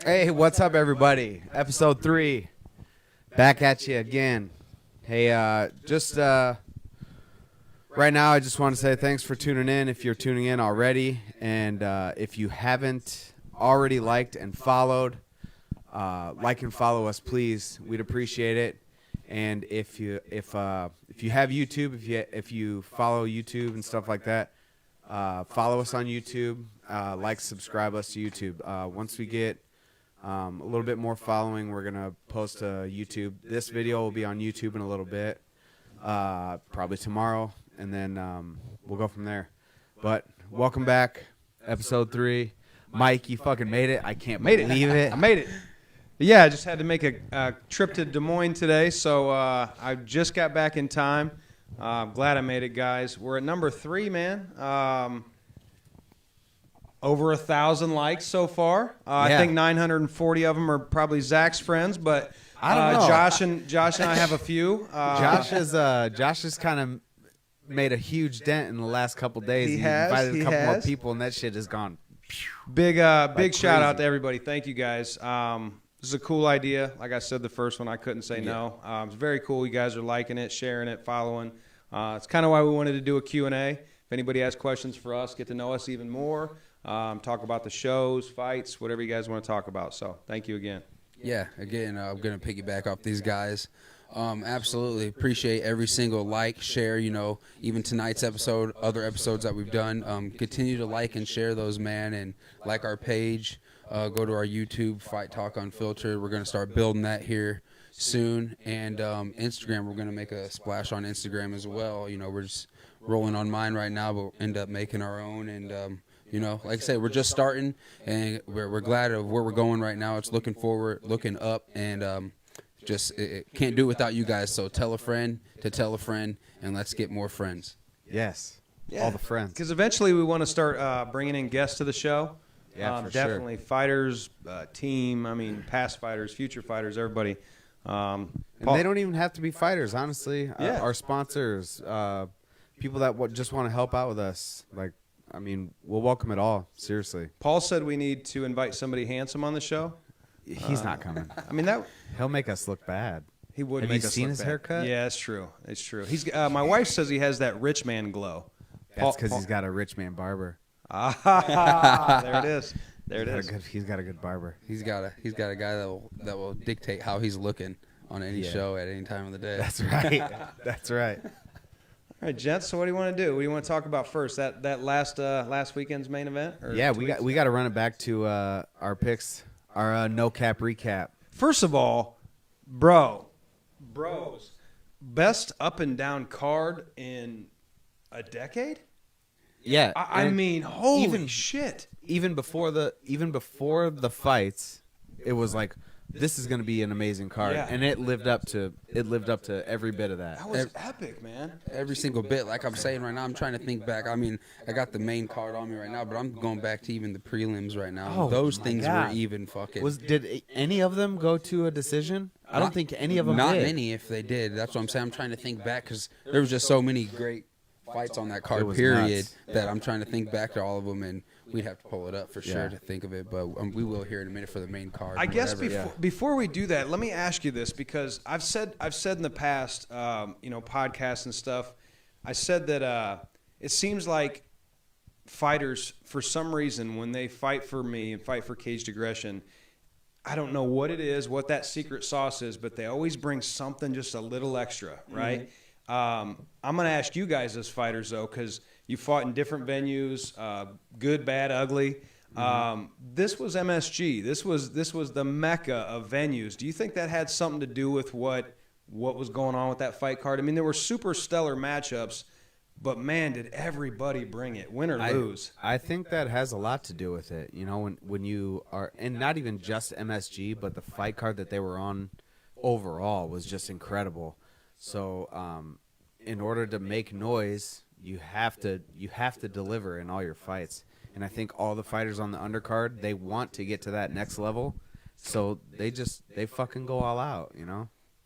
Hey, what's up, everybody? Episode 3, back at you again. Hey, right now, I just want to say thanks for tuning in. If you're tuning in already, and if you haven't already liked and followed, like and follow us, please. We'd appreciate it. And if you have YouTube, if you follow YouTube and stuff like that, follow us on YouTube. Subscribe us to YouTube. Once we get a little bit more following, we're gonna post to YouTube. This video will be on YouTube in a little bit, probably tomorrow, and then we'll go from there. But welcome back, episode 3. Mike, you fucking made it. I can't believe it. I made it. Yeah, I just had to make a trip to Des Moines today, so I just got back in time. I'm glad I made it, guys. We're at number 3, man. Over 1,000 likes so far. I think 940 of them are probably Zach's friends, but I don't know. Josh and I have a few. Josh has kind of made a huge dent in the last couple days. He invited a couple more has. people, and that shit has gone. Big crazy. shout out to everybody. Thank you, guys. This is a cool idea. Like I said, the first one, I couldn't say no. It's very cool. You guys are liking it, sharing it, following. It's kind of why we wanted to do a Q&A. If anybody has questions for us, get to know us even more, talk about the shows, fights, whatever you guys want to talk about. So thank you again. Yeah, again, I'm going to piggyback off these guys. Absolutely appreciate every single like, share, even tonight's episode, other episodes that we've done. Continue to like and share those, man, and like our page. Go to our YouTube, FightTalk Unfiltered. We're going to start building that here soon. And Instagram, we're going to make a splash on Instagram as well. We're just rolling on mine right now, but we'll end up making our own. And, like I said, we're just starting, and we're glad of where we're going right now. It's looking forward, looking up, and it can't do it without you guys. So tell a friend to tell a friend, and let's get more friends. Yes, Yeah. all the friends. Because eventually we want to start bringing in guests to the show. Yeah, for definitely. Sure. Fighters, team, past fighters, future fighters, everybody. And they don't even have to be fighters, honestly. Yeah. Our sponsors, people that just want to help out with us. We'll welcome it all, seriously. Paul said we need to invite somebody handsome on the show. He's not coming. He'll make us look bad. He would Have make you us seen look his bad. haircut? Yeah, it's true. It's true. He's my wife says he has that rich man glow. That's because he's got a rich man barber. There it is. There it is. He's got a good barber. He's got a guy that will dictate how he's looking on any show at any time of the day. That's right. That's right. All right, gents. So what do you want to do? What do you want to talk about first? That last weekend's main event? We got to run it back to our picks, our no cap recap. First of all, bros, best up and down card in a decade. Yeah, holy shit! Even before the fights, it was like, this is going to be an amazing card, and it lived up to every bit of that. That was epic, man. Every single bit. Like I'm saying right now, I'm trying to think back. I got the main card on me right now, but I'm going back to even the prelims right now. Oh, those my things God. were even fucking. Did any of them go to a decision? I don't think any of them Not did. many, if they did. That's what I'm saying. I'm trying to think back because there was just so many great fights on that card, period, nuts. that I'm trying to think back to all of them, and we'd have to pull it up for sure to think of it, but we will here in a minute for the main card. I guess before we do that, let me ask you this, because I've said in the past, podcasts and stuff, I said that it seems like fighters, for some reason, when they fight for me and fight for Caged Aggression, I don't know what it is, what that secret sauce is, but they always bring something just a little extra, right? Mm-hmm. I'm going to ask you guys as fighters, though, because you fought in different venues, good, bad, ugly. This was MSG. This was the mecca of venues. Do you think that had something to do with what was going on with that fight card? There were super stellar matchups, but, man, did everybody bring it, win or lose. I think that has a lot to do with it. When you are – and not even just MSG, but the fight card that they were on overall was just incredible. So in order to make noise, you have to deliver in all your fights. And I think all the fighters on the undercard, they want to get to that next level, so they fucking go all out,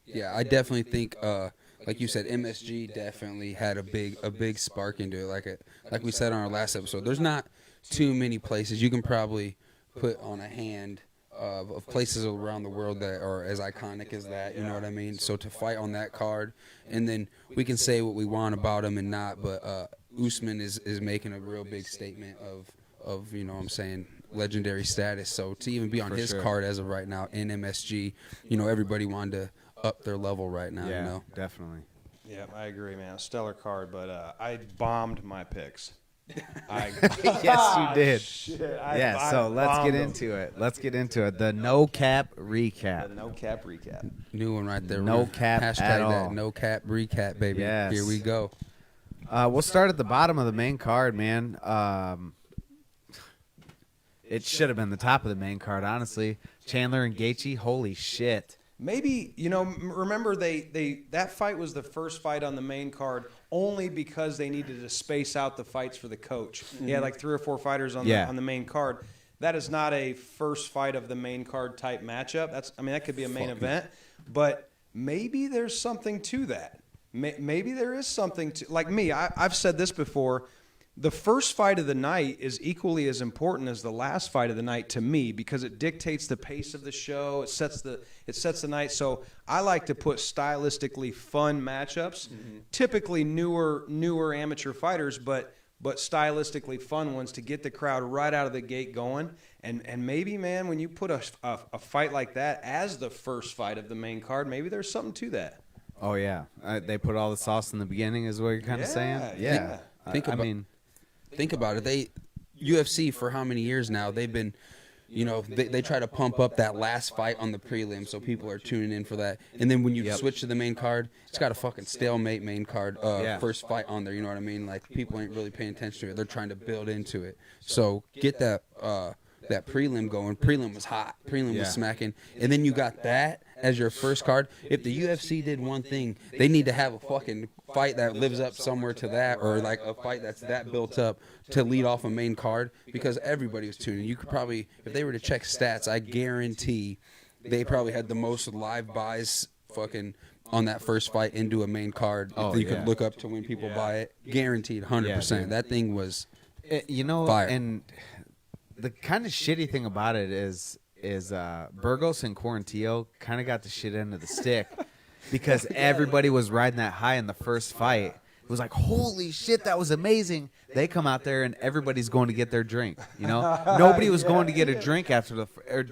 Yeah, I definitely think, like you said, MSG definitely had a big spark into it. Like we said on our last episode, there's not too many places you can probably put on a hand of places around the world that are as iconic as that. You know what I mean? So to fight on that card, and then we can say what we want about him and not, but Usman is making a real big statement of you know what I'm saying, legendary status. So to even be on his card as of right now in MSG, you know, everybody wanted to up their level right now. Yeah, you know? definitely. Yeah, I agree, man. Stellar card, but I bombed my picks. Yes, you did. Shit, So let's get into it. The no cap recap. The no cap recap. New one right there. No cap Hashtag at that all. no cap recap, baby. Yes. Here we go. We'll start at the bottom of the main card, man. It should have been the top of the main card, honestly. Chandler and Gaethje, holy shit. Maybe, you know, remember that fight was the first fight on the main card only because they needed to space out the fights for the coach. He had like 3 or 4 fighters on the main card. That is not a first fight of the main card type matchup. That could be a main event, but maybe there's something to that. Maybe there is something to, like me, I've said this before. The first fight of the night is equally as important as the last fight of the night to me because it dictates the pace of the show. It sets the night. So I like to put stylistically fun matchups, typically newer amateur fighters, but stylistically fun ones to get the crowd right out of the gate going. And maybe, man, when you put a fight like that as the first fight of the main card, maybe there's something to that. Oh, yeah. They put all the sauce in the beginning is what you're kind of saying? Yeah. Think about it. UFC for how many years now? They've been, you know, they try to pump up that last fight on the prelim, so people are tuning in for that. And then when you switch to the main card, it's got a fucking stalemate main card first fight on there. You know what I mean? Like people ain't really paying attention to it. They're trying to build into it. So get that prelim going. Prelim was hot. Prelim was smacking. And then you got that as your first card. If the UFC did one thing, they need to have a fucking fight that lives up somewhere to that, or like a fight that's that built up to lead off a main card, because everybody was tuning. You could probably, if they were to check stats, I guarantee they probably had the most live buys fucking on that first fight into a main card. You could look up to when people buy it. Guaranteed 100%. That thing was fire. And the kind of shitty thing about it is Burgos and Quarantillo kind of got the shit end of the stick because everybody was riding that high in the first fight. It was like, holy shit, that was amazing. They come out there and everybody's going to get their drink. You know, nobody was going to get a drink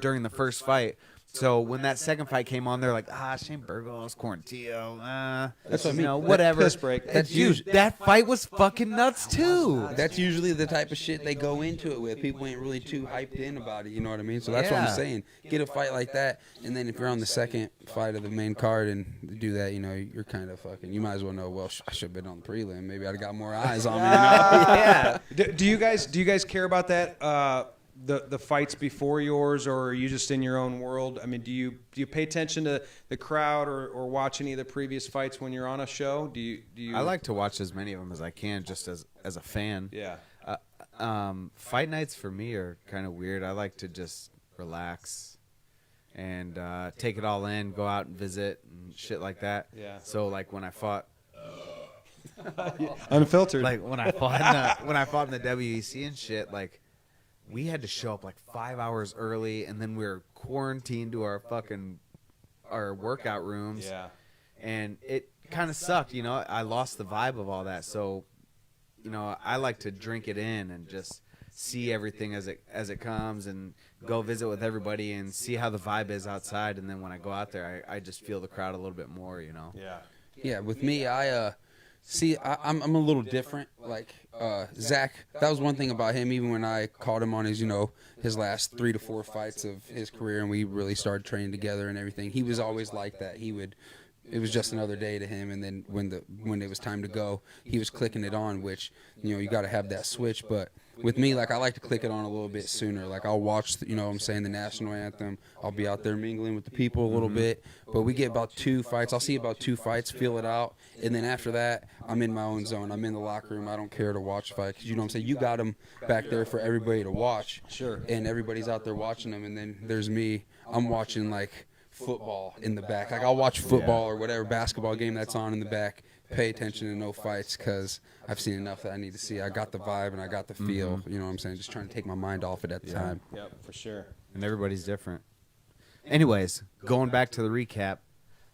during the first fight. So when that second fight came on, they're like, Shane Burgos, Quarantillo, that's what I mean. Whatever. Piss break. That fight was fucking nuts too. That's usually the type of shit they go into it with. People ain't really too hyped in about it. You know what I mean? So that's what I'm saying. Get a fight like that, and then if you're on the second fight of the main card and do that, you know, you're kind of fucking. You might as well know. Well, I should have been on the prelim. Maybe I'd have got more eyes on me. You know? Do you guys care about that? The fights before yours, or are you just in your own world? I mean, do you pay attention to the crowd or watch any of the previous fights when you're on a show? Do you? I like to watch as many of them as I can, just as a fan. Yeah. Fight nights for me are kind of weird. I like to just relax and take it all in, go out and visit and shit like that. Yeah. So like when I fought. Unfiltered. Like when I fought in the WEC and shit, like. We had to show up like 5 hours early, and then we were quarantined to our workout rooms. Yeah. And it kind of sucked, you know. I lost the vibe of all that. So, you know, I like to drink it in and just see everything as it comes, and go visit with everybody and see how the vibe is outside. And then when I go out there, I just feel the crowd a little bit more, you know. Yeah. Yeah. With me, I'm a little different. Like Zach, that was one thing about him. Even when I called him on his, you know, his last 3 to 4 fights of his career, and we really started training together and everything, he was always like that. It was just another day to him. And then when it was time to go, he was clicking it on, which, you know, you got to have that switch. But with me, like, I like to click it on a little bit sooner. Like, I'll watch, you know what I'm saying, the national anthem. I'll be out there mingling with the people a little bit. But we get about 2 fights. I'll see about 2 fights, feel it out. And then after that, I'm in my own zone. I'm in the locker room. I don't care to watch fight. Because, you know what I'm saying, you got them back there for everybody to watch. Sure. And everybody's out there watching them. And then there's me. I'm watching, like, football in the back. Like, I'll watch football or whatever basketball game that's on in the back. Pay attention to no fights, because I've seen enough that I need to see. I got the vibe and I got the feel. You know what I'm saying? Just trying to take my mind off it at the time. Yep, for sure. And everybody's different. Anyways, going back to the recap,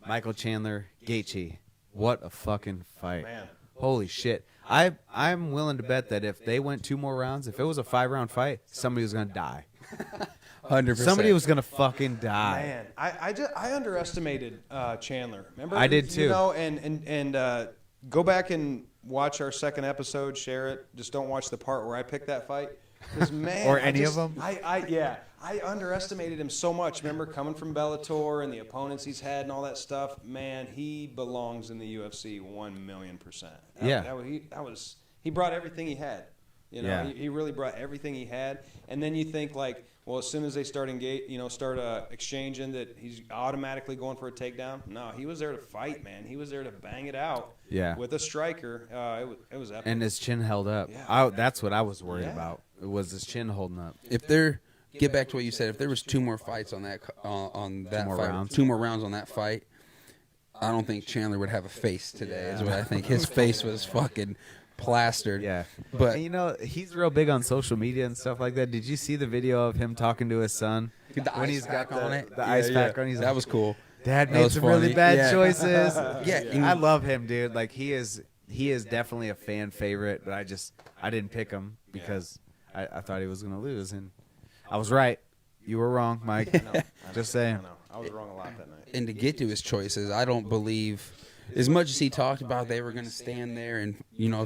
Michael Chandler, Gaethje. What a fucking fight. Man. Holy shit. I'm willing to bet that if they went 2 more rounds, if it was a 5-round fight, somebody was going to die. 100%. Somebody was going to fucking die. Man, I underestimated Chandler. Remember? I did too. You know, and go back and watch our second episode, share it. Just don't watch the part where I picked that fight. 'Cause, man, Or any of them? I underestimated him so much. Remember, coming from Bellator and the opponents he's had and all that stuff. Man, he belongs in the UFC 1,000,000%. He brought everything he had. You know, Yeah. he really brought everything he had. And then you think like, well, as soon as they start exchanging, that he's automatically going for a takedown. No, he was there to fight, man. He was there to bang it out. Yeah. With a striker. It was epic. And his chin held up. Yeah. That's what I was worried Yeah. about. It was his chin holding up. Get back to what you said. If there was 2 more fights on that fight, 2 more rounds on that fight, I don't think Chandler would have a face today. Is what I think. His face was fucking plastered. Yeah. But And, you know, he's real big on social media and stuff like that. Did you see the video of him talking to his son? when he's got the, on it, the ice pack on. He's that like, was cool. Dad That made was some funny. really bad Yeah. choices. Yeah, I love him, dude. Like he is definitely a fan favorite, but I didn't pick him because I thought he was gonna lose, and I was right. You were wrong, Mike. Just saying. I was wrong a lot that night. And to get to his choices, I don't believe, as much as he talked about they were going to stand there and,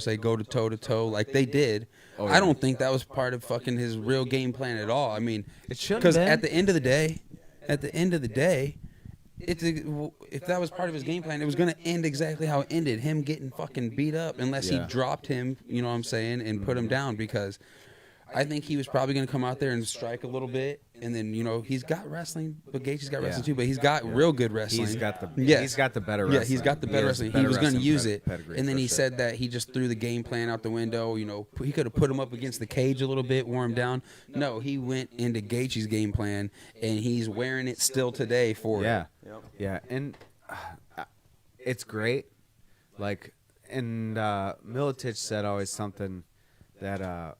say go to toe like they did, I don't think that was part of fucking his real game plan at all. I mean, It shouldn't because been. at the end of the day, if that was part of his game plan, it was going to end exactly how it ended, him getting fucking beat up, unless he dropped him, you know what I'm saying, and put him down, because I think he was probably going to come out there and strike a little bit, and then he's got wrestling, but Gaethje's got wrestling too. But he's got real good wrestling. He's got the Yes. he's got the better wrestling. Yeah, he's got the better has wrestling. better He was going to wrestling use it, pedigree, and then for he sure. said that he just threw the game plan out the window. He could have put him up against the cage a little bit, wore him down. No, he went into Gaethje's game plan, and he's wearing it still today for it. Yeah, and it's great. Like, and Milicic said always something that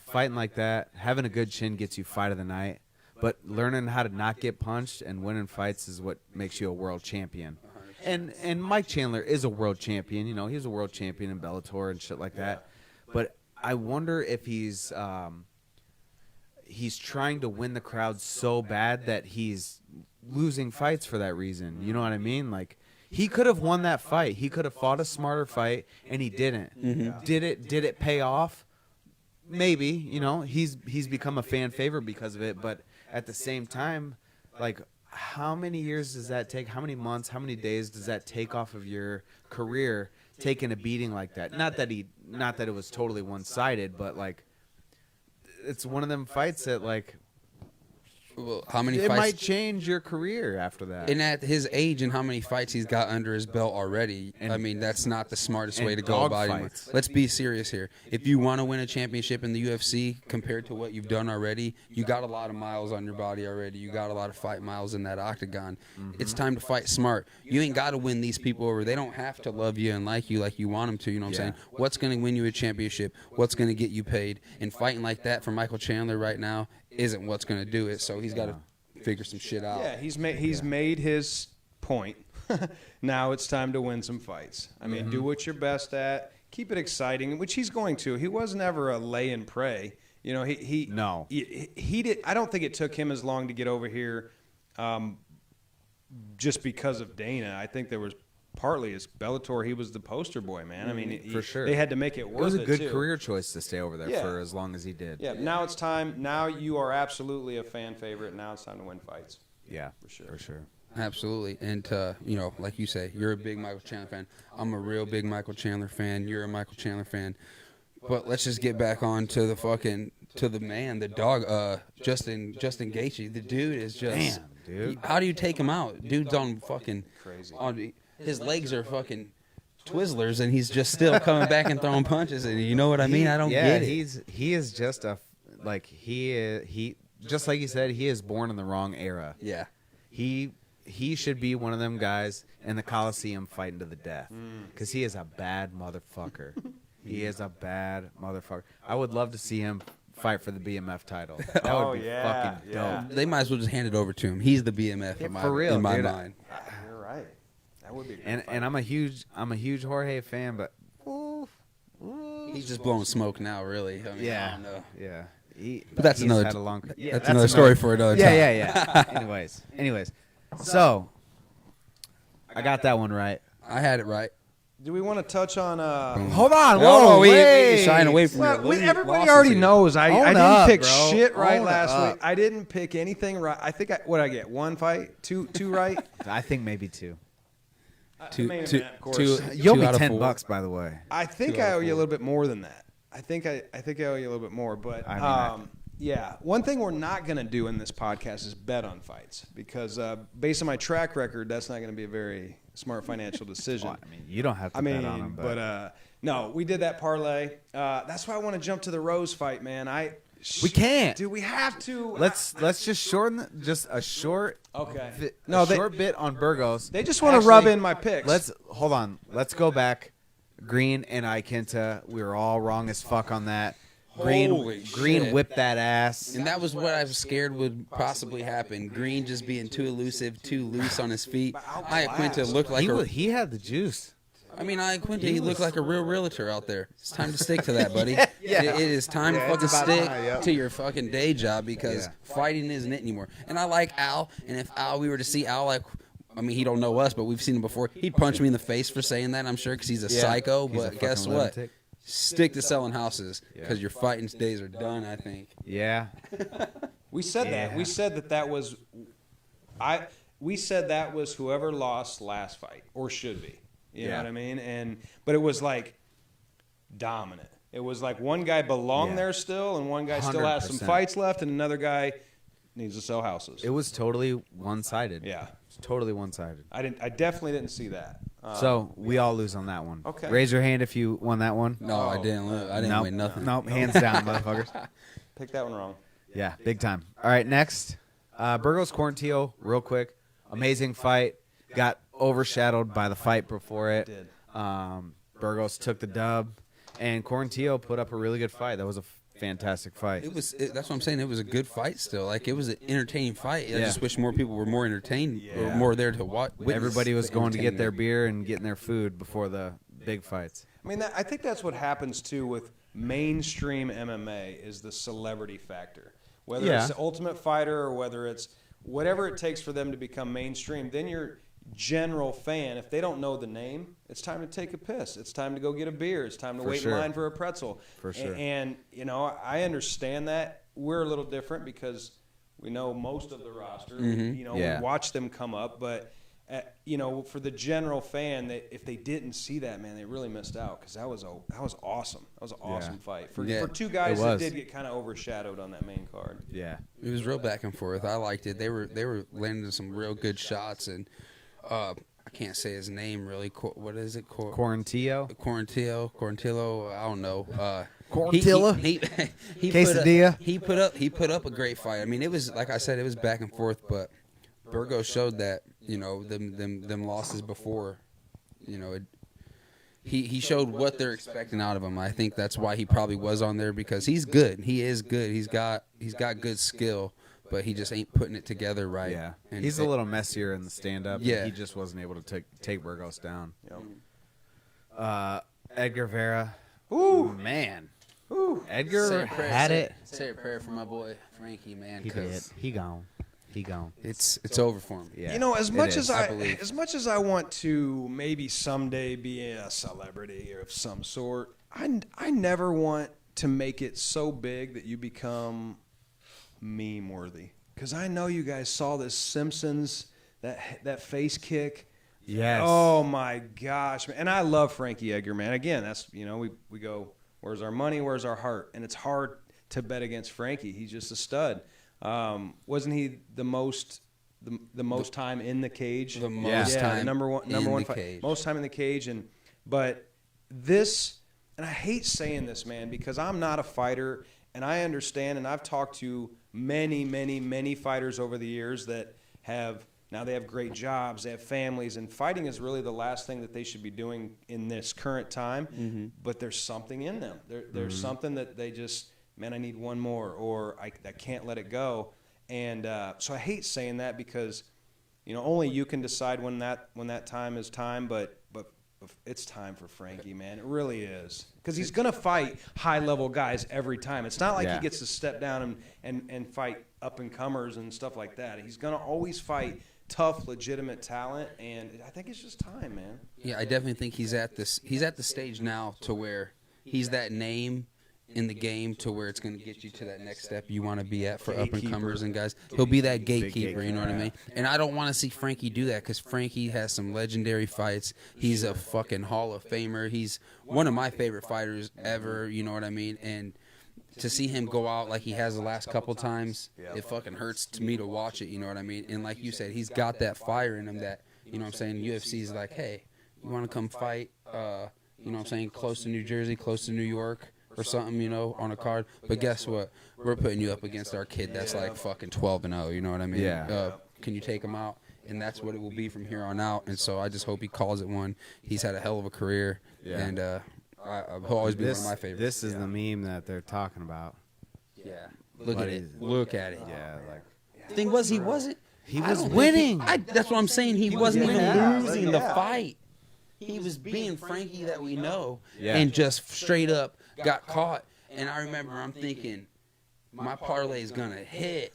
fighting like that, having a good chin gets you fight of the night, but learning how to not get punched and winning fights is what makes you a world champion. And Mike Chandler is a world champion. He was a world champion in Bellator and shit like that. But I wonder if he's trying to win the crowd so bad that he's losing fights for that reason. You know what I mean? Like, he could have won that fight. He could have fought a smarter fight, and he didn't. Mm-hmm. Did it pay off? Maybe. He's become a fan favorite because of it. But at the same time, like, how many years does that take? How many months? How many days does that take off of your career, taking a beating like that? Not that it was totally one-sided, but like, it's one of them fights that, like, Well, how many it fights? might change your career after that. And at his age and how many fights he's got under his belt already, And- I mean, that's not the smartest and way to go dog about fights. it. Let's be serious here. If you want to win a championship in the UFC compared to what you've done already, you got a lot of miles on your body already. You got a lot of fight miles in that octagon. It's time to fight smart. You ain't got to win these people over. They don't have to love you and like you want them to. You know what I'm saying? What's going to win you a championship? What's going to get you paid? And fighting like that for Michael Chandler right now isn't what's going to do it. So he's got to figure some shit out. Yeah, he's made his point. Now it's time to win some fights. I mean, do what you're best at. Keep it exciting, which he's going to. He was never a lay and pray. No. He did. I don't think it took him as long to get over here, just because of Dana. I think there was partly his Bellator. He was the poster boy, man. I mean, for sure. They had to make it It worth was it. a good too. career choice to stay over there Yeah. for as long as he did. Yeah. Now it's time. Now you are absolutely a fan favorite. Now it's time to win fights. Yeah, For sure. Absolutely. And, like you say, you're a big Michael Chandler fan. I'm a real big Michael Chandler fan. You're a Michael Chandler fan. But let's just get back on to the man, the dog, Justin Gaethje. The dude is just... Damn, dude. How do you take him out? Dude's on fucking... Crazy. His legs are fucking Twizzlers, and he's just still coming back and throwing punches. And you know what I mean? I don't get it. He is just he just like you said, he is born in the wrong era. Yeah. He should be one of them guys in the Coliseum fighting to the death because he is a bad motherfucker. He is a bad motherfucker. I would love to see him fight for the BMF title. That would be fucking dope. They might as well just hand it over to him. He's the BMF in my mind. You're right. That would be. And I'm a huge Jorge fan, but He's just blowing smoke now, really. I mean, I don't know. Yeah. But that's he's another. had a long, That's another story for another time. Yeah. Anyways, so I got that one right. I had it right. Do we want to touch on? Hold on, Whoa, wait. we shying away from Well, your everybody already knows I didn't up, pick bro. shit right Own last up. week. I didn't pick anything right. I think what I get 1 fight, two right. I think maybe 2. Two of course. You owe me out of $10, by the way. I think I owe you a little bit more than that. I think I owe you a little bit more, but yeah. One thing we're not going to do in this podcast is bet on fights because based on my track record, that's not going to be a very smart financial decision. Well, I mean, you don't have to bet on them, but no, we did that parlay. That's why I want to jump to the Rose fight, man. We can't. Dude, we have to. Let's just shorten just a short short bit on Burgos. They just want to rub in my picks. Hold on. Let's go back. Green and Ikinta, we were all wrong as fuck on that. Holy Green shit. whipped that ass. And that was what I was scared would possibly happen. Green just being too elusive, too loose on his feet. Iaquinta looked like He had the juice. Iaquinta, he looked like a real realtor out there. It's time to stick to that, buddy. Yeah. It is time to fucking it's about stick time, yep. to your fucking day job because fighting isn't it anymore. And I like Al, and if we were to see Al, he don't know us, but we've seen him before. He'd punch me in the face for saying that, I'm sure, because he's a psycho. He's a But guess fucking what? lunatic. Stick to selling houses because your fighting days are done, I think. Yeah. We said that. We said that was we said that was whoever lost last fight or should be. You know what I mean? But it was like dominant. It was like one guy belonged there still and one guy still has some 100%. fights left and another guy needs to sell houses. It was totally one-sided. Yeah. It's totally one-sided. I definitely didn't see that. So we all lose on that one. Okay. Raise your hand if you won that one. No, I didn't. I didn't win nothing. Nope. Hands down, motherfuckers. Pick that one wrong. Yeah, big time. All right, next. Burgos Quarantillo, real quick. Amazing fight. Got overshadowed by the fight before it. Did. Burgos took the dub, and Quarantillo put up a really good fight. That was a fantastic fight. That's what I'm saying. It was a good fight still. Like, it was an entertaining fight. I just wish more people were more entertained or more there to watch. Everybody was going to get their beer and getting their food before the big fights. I mean, I think that's what happens, too, with mainstream MMA is the celebrity factor. Whether it's the Ultimate Fighter or whether it's whatever it takes for them to become mainstream, then your general fan, if they don't know the name, it's time to take a piss. It's time to go get a beer. It's time to wait in line for a pretzel. For sure. And, I understand that. We're a little different because we know most of the roster. We watch them come up. But, for the general fan, if they didn't see that, man, they really missed out because that was awesome. That was an awesome fight. For two guys that did get kind of overshadowed on that main card. Yeah. It was real back and forth. I liked it. They were landing some real good shots, and I can't say his name really. What is it? Quarantillo? Quarantillo. I don't know. Quarantilla? He Quesadilla? He put up a great fight. I mean, it was like I said, it was back and forth, but Burgos showed that them losses before. He showed what they're expecting out of him. I think that's why he probably was on there because he's good. He is good. He's got good skill. But he just ain't putting it together right. Yeah, and he's a little messier in the stand-up. Yeah. He just wasn't able to take Burgos down. Edgar Vera. Ooh. Man. Ooh. Edgar had it. Say a prayer for my boy Frankie, man. He did. He gone. It's over for him. Yeah. As much as I want to maybe someday be a celebrity of some sort, I never want to make it so big that you become meme worthy, because I know you guys saw this Simpsons that face kick. Yes. Oh my gosh, man. And I love Frankie Edgar, man. Again, that's we go, where's our money, where's our heart? And it's hard to bet against Frankie. He's just a stud. Wasn't he the most time in the cage? The most time number one fight. cage. Most time in the cage. But this, and I hate saying this, man, because I'm not a fighter, and I understand, and I've talked to many, many, many fighters over the years that they have great jobs, they have families, and fighting is really the last thing that they should be doing in this current time. But there's something in them. There's something that they just, man, I need one more, or I can't let it go. And so I hate saying that because, only you can decide when that time is time, but it's time for Frankie, man. It really is. Because he's going to fight high-level guys every time. It's not like he gets to step down and fight up-and-comers and stuff like that. He's going to always fight tough, legitimate talent, and I think it's just time, man. Yeah, I definitely think he's at the stage now to where he's that name in the game to where it's going to get you to that next step you want to be at for up-and-comers and guys. He'll be that gatekeeper, you know what I mean? And I don't want to see Frankie do that because Frankie has some legendary fights. He's a fucking Hall of Famer. He's one of my favorite fighters ever, you know what I mean? And to see him go out like he has the last couple times, it fucking hurts to me to watch it, you know what I mean? And like you said, he's got that fire in him that, you know what I'm saying, UFC's like, hey, you want to come fight, you know what I'm saying, close to New Jersey, close to New York, or something, on a card. But guess what? We're putting you up against our kid that's like fucking 12-0, you know what I mean? Yeah. Can you take him out? And that's what it will be from here on out. And so I just hope he calls it one. He's had a hell of a career. Yeah. And he'll always be one of my favorites. This is the meme that they're talking about. Yeah. Look at it. Look at it. Yeah. The thing was, he wasn't. He was winning. That's what I'm saying. He wasn't even losing the fight. He was being Frankie that we know and just straight up got caught. And I remember I'm thinking, my parlay is going to hit.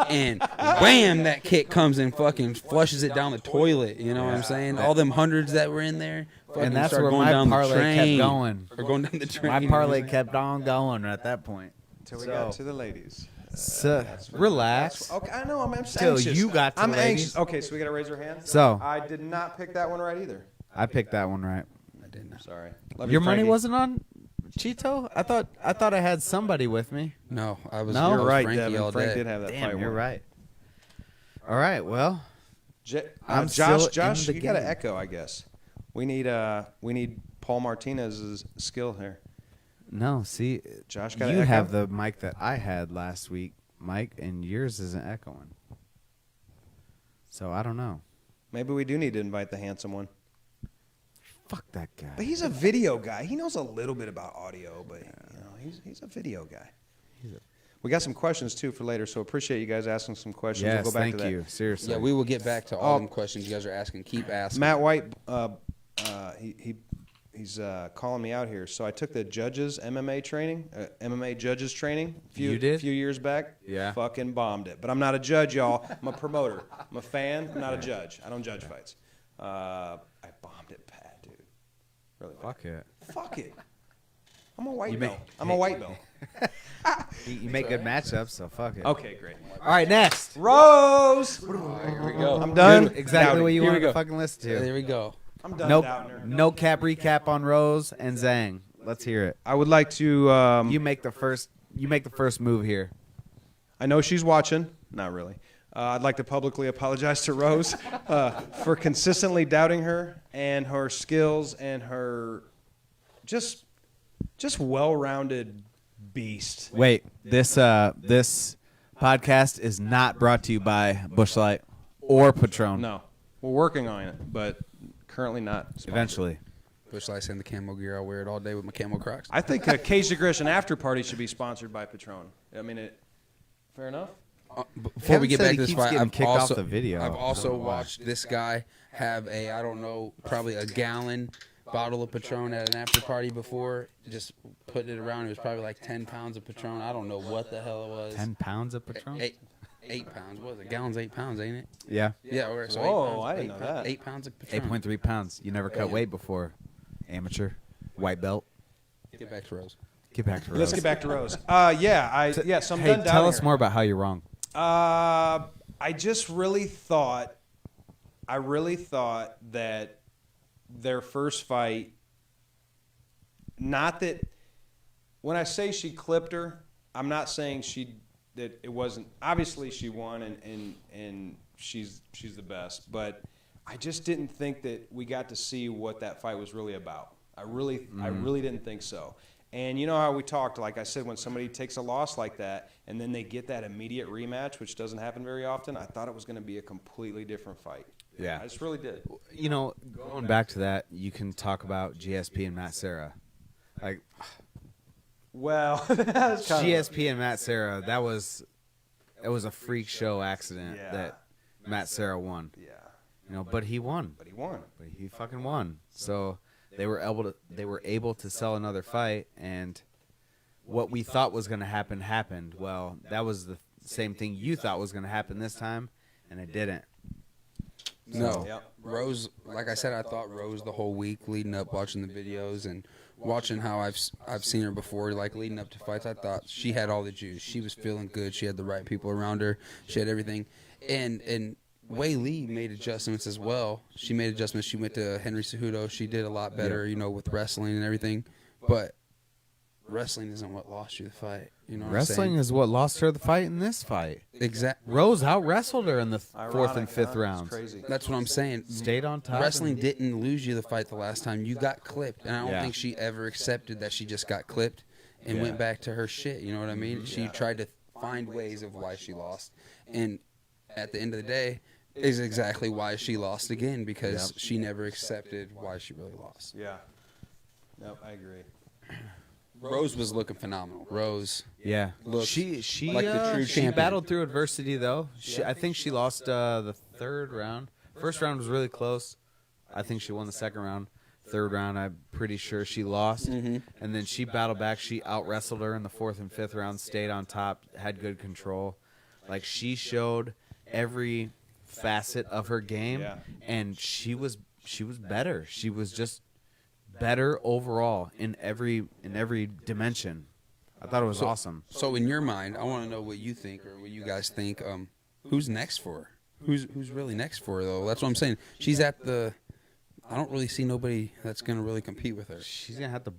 And wham, that kick comes and fucking flushes it down the toilet. You know what I'm saying? All them hundreds that were in there. And that's where my parlay kept going. Or going down the train. My parlay kept on going at that point. Until we got to the ladies. Relax. Okay, I know. I'm anxious. Till you got to I'm the ladies. anxious. Okay, so we got to raise our hands. So I did not pick that one right either. I picked that one right. I didn't. Sorry. Your money wasn't on Cheeto? I thought I had somebody with me. No, I was. No? You're right, Frankie Devin. all Frank day. did have that Damn, fight. you're right. All right. Well, I'm Josh. still Josh, in the you got to game. echo, I guess. We need Paul Martinez's skill here. no. See, Josh got you echo? have the mic that I had last week, Mike, and yours isn't echoing. So I don't know. Maybe we do need to invite the handsome one. Fuck that guy. But he's a video guy. He knows a little bit about audio, but he's a video guy. We got some questions too for later, so appreciate you guys asking some questions. Yes, we'll go back thank to that. you. Seriously. Yeah, we will get back to all them questions you guys are asking. Keep asking. Matt White, he's calling me out here. So I took the judges MMA training, MMA judges training. You did? A few years back. Yeah. Fucking bombed it. But I'm not a judge, y'all. I'm a promoter. I'm a fan. I'm not a judge. I don't judge fights. I bombed it bad, dude. Really bad. Fuck it. Fuck it. I'm a white You belt. may- I'm a white belt. You make good matchups, so fuck it. Okay, great. All right, next. Rose. Here we go. I'm done. Good, exactly Doubting. what you Here we wanted go. to fucking listen to. There we go. I'm done. Nope. doubting her. No cap recap on Rose and Zhang. Let's hear it. I would like to. You make the first. You make the first move here. I know she's watching. Not really. I'd like to publicly apologize to Rose for consistently doubting her and her skills and her just well-rounded beast. Wait, this podcast is not brought to you by Busch Light or Patron. No, we're working on it, but currently not. sponsored. Eventually. Bush lights in the camo gear. I'll wear it all day with my camo Crocs. I think a Cage Aggression after party should be sponsored by Patron. I mean, fair enough. Before we Kevin get said back he to this keeps fight, getting I've kicked off also, the video. I've I also don't know why. watched this guy have I don't know, probably a gallon bottle of Patron at an after party before. Just putting it around. It was probably like 10 pounds of Patron. I don't know what the hell it was. 10 pounds of Patron? 8 pounds. What was it? Gallon's 8 pounds, ain't it? Yeah. Yeah. Okay, so Whoa, 8 pounds, I didn't know that. 8 pounds of Patron. 8.3 pounds. You never cut weight before. Amateur. White belt. Get back to Rose. Get back to Rose. Let's get back to Rose. So I'm Hey, done tell doubting us her. more about how you're wrong. I just really thought that their first fight, not that when I say she clipped her, I'm not saying that it wasn't, obviously she won and she's the best, but I just didn't think that we got to see what that fight was really about. I really didn't think so. And you know how we talked, like I said, when somebody takes a loss like that and then they get that immediate rematch, which doesn't happen very often, I thought it was going to be a completely different fight. Yeah. I just really did. You know, going back to that, you can talk about GSP and Matt Serra. Like, Well, that's kind GSP and Matt Serra. It was a freak show accident Yeah. that Matt Serra won. yeah, But he won. but he won. But he fucking won. So they were able to sell another fight, and what we thought was going to happen happened. Well, that was the same thing you thought was going to happen this time, and it didn't. No. Yep. Rose, like I said, I thought Rose the whole week leading up, watching the videos and watching how I've seen her before, like leading up to fights. I thought she had all the juice. She was feeling good. She had the right people around her. She had everything. And Wei Lee made adjustments as well. She made adjustments. She went to Henry Cejudo. She did a lot better, with wrestling and everything. But wrestling isn't what lost you the fight. You know what I'm Wrestling saying? is what lost her the fight in this fight. Exactly. Rose out wrestled her in the Ironic, fourth and fifth huh? It's rounds. crazy. That's what I'm saying. Stayed on top. Wrestling didn't lose you the fight the last time. You got clipped. And I don't Yeah. think she ever accepted that she just got clipped and Yeah. went back to her shit. You know what I mean? She tried to find ways of why she lost. And at the end of the day, is exactly why she lost again, because she never accepted why she really lost. Yeah. Nope, I agree. Rose was looking phenomenal. Rose. Yeah, Looked she like the true she champion. battled through adversity though. I think she lost the third round. First round was really close. I think she won the second round. Third round, I'm pretty sure she lost. And then she battled back. She out wrestled her in the fourth and fifth round. Stayed on top. Had good control. Like she showed every facet of her game, Yeah. and she was better. She was just better overall in every dimension. I thought it was awesome. So in your mind, I want to know what you think or what you guys think. Who's next for her? Who's really next for her, though? That's what I'm saying. She's at the... I don't really see nobody that's going to really compete with her. She's gonna have to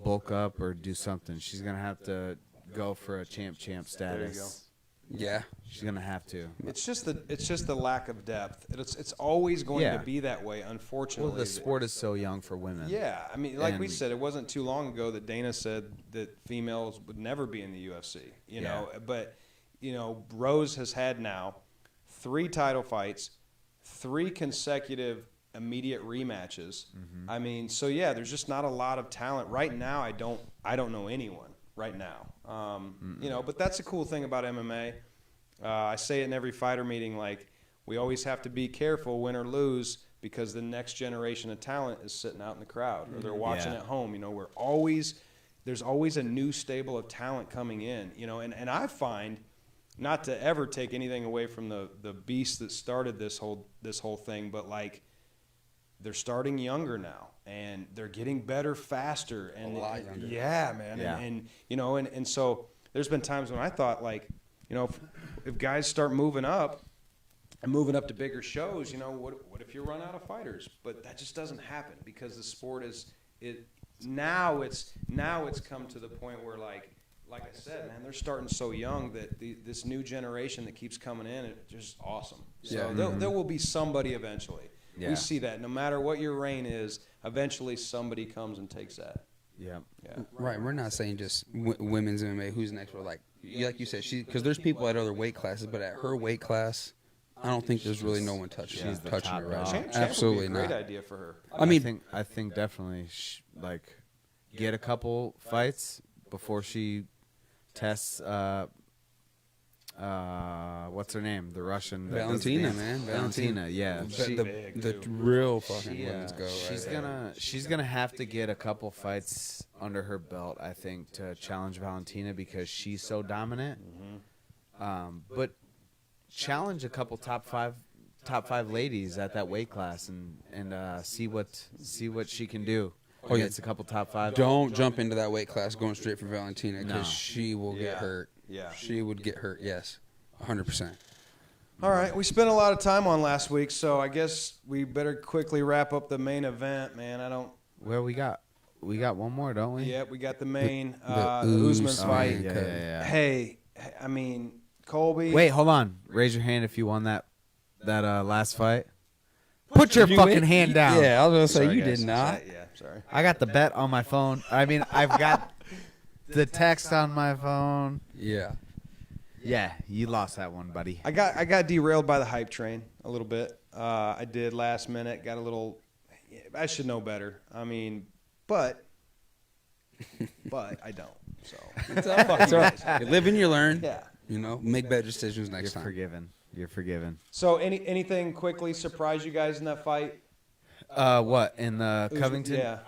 bulk up or do something. She's gonna have to go for a champ status. Yeah. She's gonna have to. It's just the lack of depth. It's always going Yeah. to be that way, unfortunately. Well, the sport is so young for women. Yeah, I mean, like we And- said, it wasn't too long ago that Dana said that females would never be in the UFC. You know, but Rose has had now 3 title fights, 3 consecutive immediate rematches. I mean, so yeah, there's just not a lot of talent right now. I don't know anyone right now. But that's the cool thing about MMA. I say it in every fighter meeting, like we always have to be careful, win or lose, because the next generation of talent is sitting out in the crowd or they're watching Yeah. at home. There's always a new stable of talent coming in. And I find, not to ever take anything away from the beast that started this whole thing, but like they're starting younger now and they're getting better faster and A lot younger. yeah, man. Yeah. And so there's been times when I thought, like, if guys start moving up to bigger shows, what if you run out of fighters? But that just doesn't happen because the sport now it's come to the point where like I said, man, they're starting so young that this new generation that keeps coming in, it's just awesome. So Yeah. there will be somebody eventually. Yeah. We see that no matter what your reign is, eventually somebody comes and takes that. Yeah. Yeah. Right. We're not saying just women's MMA. Who's next? We're like you said, because there's people at other weight classes, but at her weight class, I don't think there's really no one touching She's the touching top her right dog. now. Champ Absolutely would be a not. great idea for her. I mean, I think definitely get a couple fights before she tests. What's her name? The Russian. that does Valentina, dance. man. Valentina. Yeah. the real fucking She, women's go. she's right there. she's gonna have to get a couple fights under her belt, I think, to challenge Valentina because she's so dominant. But challenge a couple top five ladies at that weight class and see what she can do. Oh, yeah. It's a couple top 5. Don't jump into that weight class going straight for Valentina because No. she will Yeah. get hurt. Yeah. She would get hurt. Yes, 100%. All right, we spent a lot of time on last week, so I guess we better quickly wrap up the main event, man. Well, we got one more, don't we? Yeah, we got the main The Usman Usman fight. Yeah. Hey, I mean, Colby. Wait, hold on. Raise your hand if you won that last fight. Put your You fucking win- hand down. Yeah, I was gonna say Sorry, you guys. did not. Yeah, sorry. I got the bet on my phone. I mean, I've got the text on my phone. Yeah. Yeah, you lost that one, buddy. I got derailed by the hype train a little bit. I did last minute. Got a little. I should know better. I mean, but I don't. So It's all right. It's all right. You live and you learn. yeah. You know, make better decisions You're next time. forgiven. You're forgiven. So anything quickly surprise you guys in that fight? What in the Who's- Covington? yeah.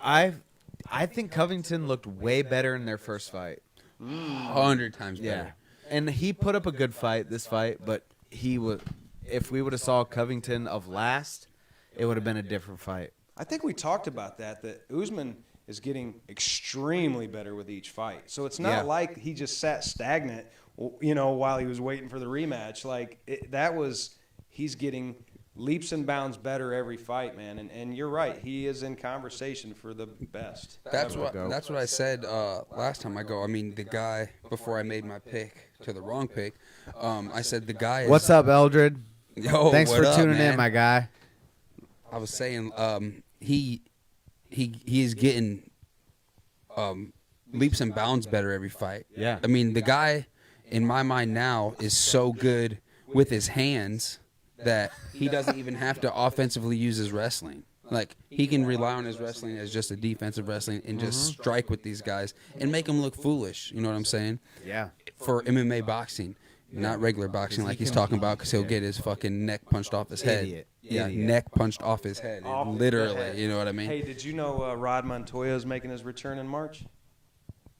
I think Covington looked way better in their first fight. 100 times better. And he put up a good fight this fight, but he would. If we would have saw Covington of last, it would have been a different fight. I think we talked about that Usman is getting extremely better with each fight. So it's not like he just sat stagnant, while he was waiting for the rematch. Like he's getting leaps and bounds better every fight, man. And you're right, he is in conversation for the best. That's what I said last time I go. I mean, the guy, before I made my pick to the wrong pick, I said the guy is... What's up, Eldred? Yo, Thanks what for up, tuning man? in, my guy. I was saying he is getting leaps and bounds better every fight. Yeah. I mean, the guy, in my mind now, is so good with his hands that he doesn't even have to offensively use his wrestling. Like, he can rely on his wrestling as just a defensive wrestling and just strike with these guys and make them look foolish. You know what I'm saying? Yeah. For MMA boxing, not regular boxing like he's talking about, because he'll get his fucking neck punched off his head. Idiot. Yeah, Idiot. neck punched off his head. Off the Literally, head. you know what I mean? Hey, did you know Rod Montoya is making his return in March?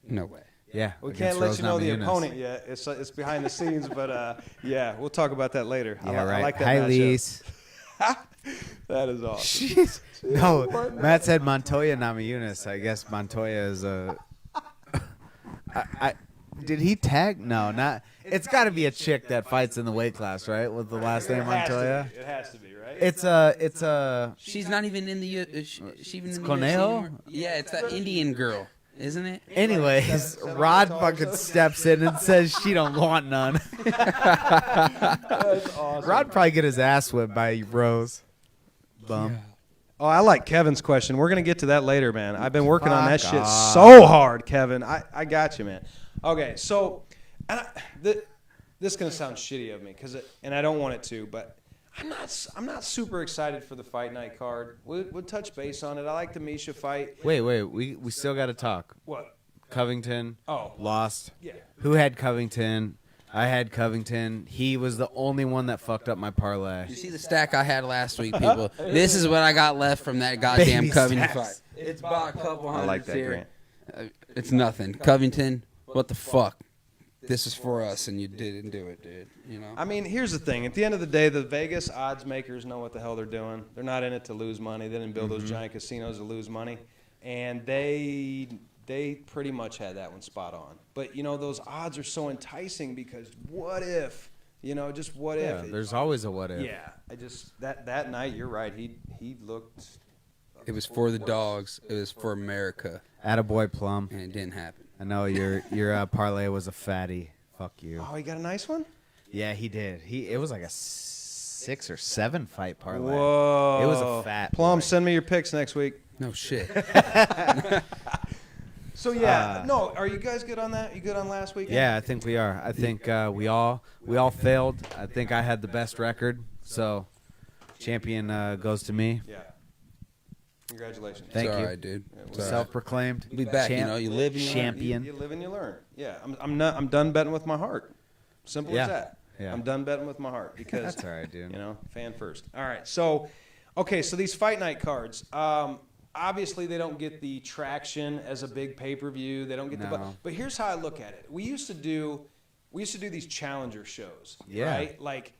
No way. Yeah. We against can't let Rose you know the Namajunas. opponent yet. It's behind the scenes, but yeah, we'll talk about that later. Yeah, right. I like that Hi, matchup. Lise. That is awesome. Jeez. No, Matt said Montoya Namajunas. I guess Montoya is a. Did he tag? No, not. It's got to be a chick that fights in the weight class, right? With the last name Montoya. It has to be, right? It's a. She's not even in the. She even in the Conejo? UFC. Yeah, it's that Indian girl, isn't it? Anyways, Rod fucking steps in and says she don't want none. That's awesome. Rod probably get his ass whipped by Rose. Bum. Oh, I like Kevin's question. We're gonna get to that later, man. I've been working on that Fuck shit off. so hard, Kevin. I got you, man. Okay, so this is gonna sound shitty of me and I don't want it to, but I'm not super excited for the fight night card. We'll touch base on it. I like the Misha fight. Wait. We still got to talk. What? Covington. Oh. Lost. Yeah. Who had Covington? I had Covington. He was the only one that fucked up my parlay. You see the stack I had last week, people. This is what I got left from that goddamn Baby Covington stacks. fight. It's about a couple hundred. I like that, here. Grant. It's nothing. Covington, what the fuck? This is for us, and you didn't do it, dude. You know. I mean, here's the thing. At the end of the day, the Vegas odds makers know what the hell they're doing. They're not in it to lose money. They didn't build those giant casinos to lose money. And they pretty much had that one spot on. But, those odds are so enticing because what if? Just what Yeah, if? there's always a what if. Yeah. I just that night, you're right. He looked. It was for the dogs. It was for America, Attaboy Plum. and it didn't happen. I know your parlay was a fatty. Fuck you. Oh, he got a nice one? Yeah, he did. It was like a 6 or 7 fight parlay. Whoa. It was a fat Plum, boy. send me your picks next week. No shit. So, no, are you guys good on that? You good on last weekend? Yeah, I think we are. I think we all failed. I think I had the best record. So, champion goes to me. Yeah. Congratulations. Thank It's you. all right, dude. It's all right. Self-proclaimed. Be back. champ- You live and you learn. champion. You live and you learn. Yeah, I'm done betting with my heart. Simple Yeah. as that. Yeah. I'm done betting with my heart because That's all right, dude. fan first. All right, so these fight night cards. Obviously, they don't get the traction as a big pay-per-view. They don't get No. but here's how I look at it. We used to do these challenger shows, Yeah. right? Like,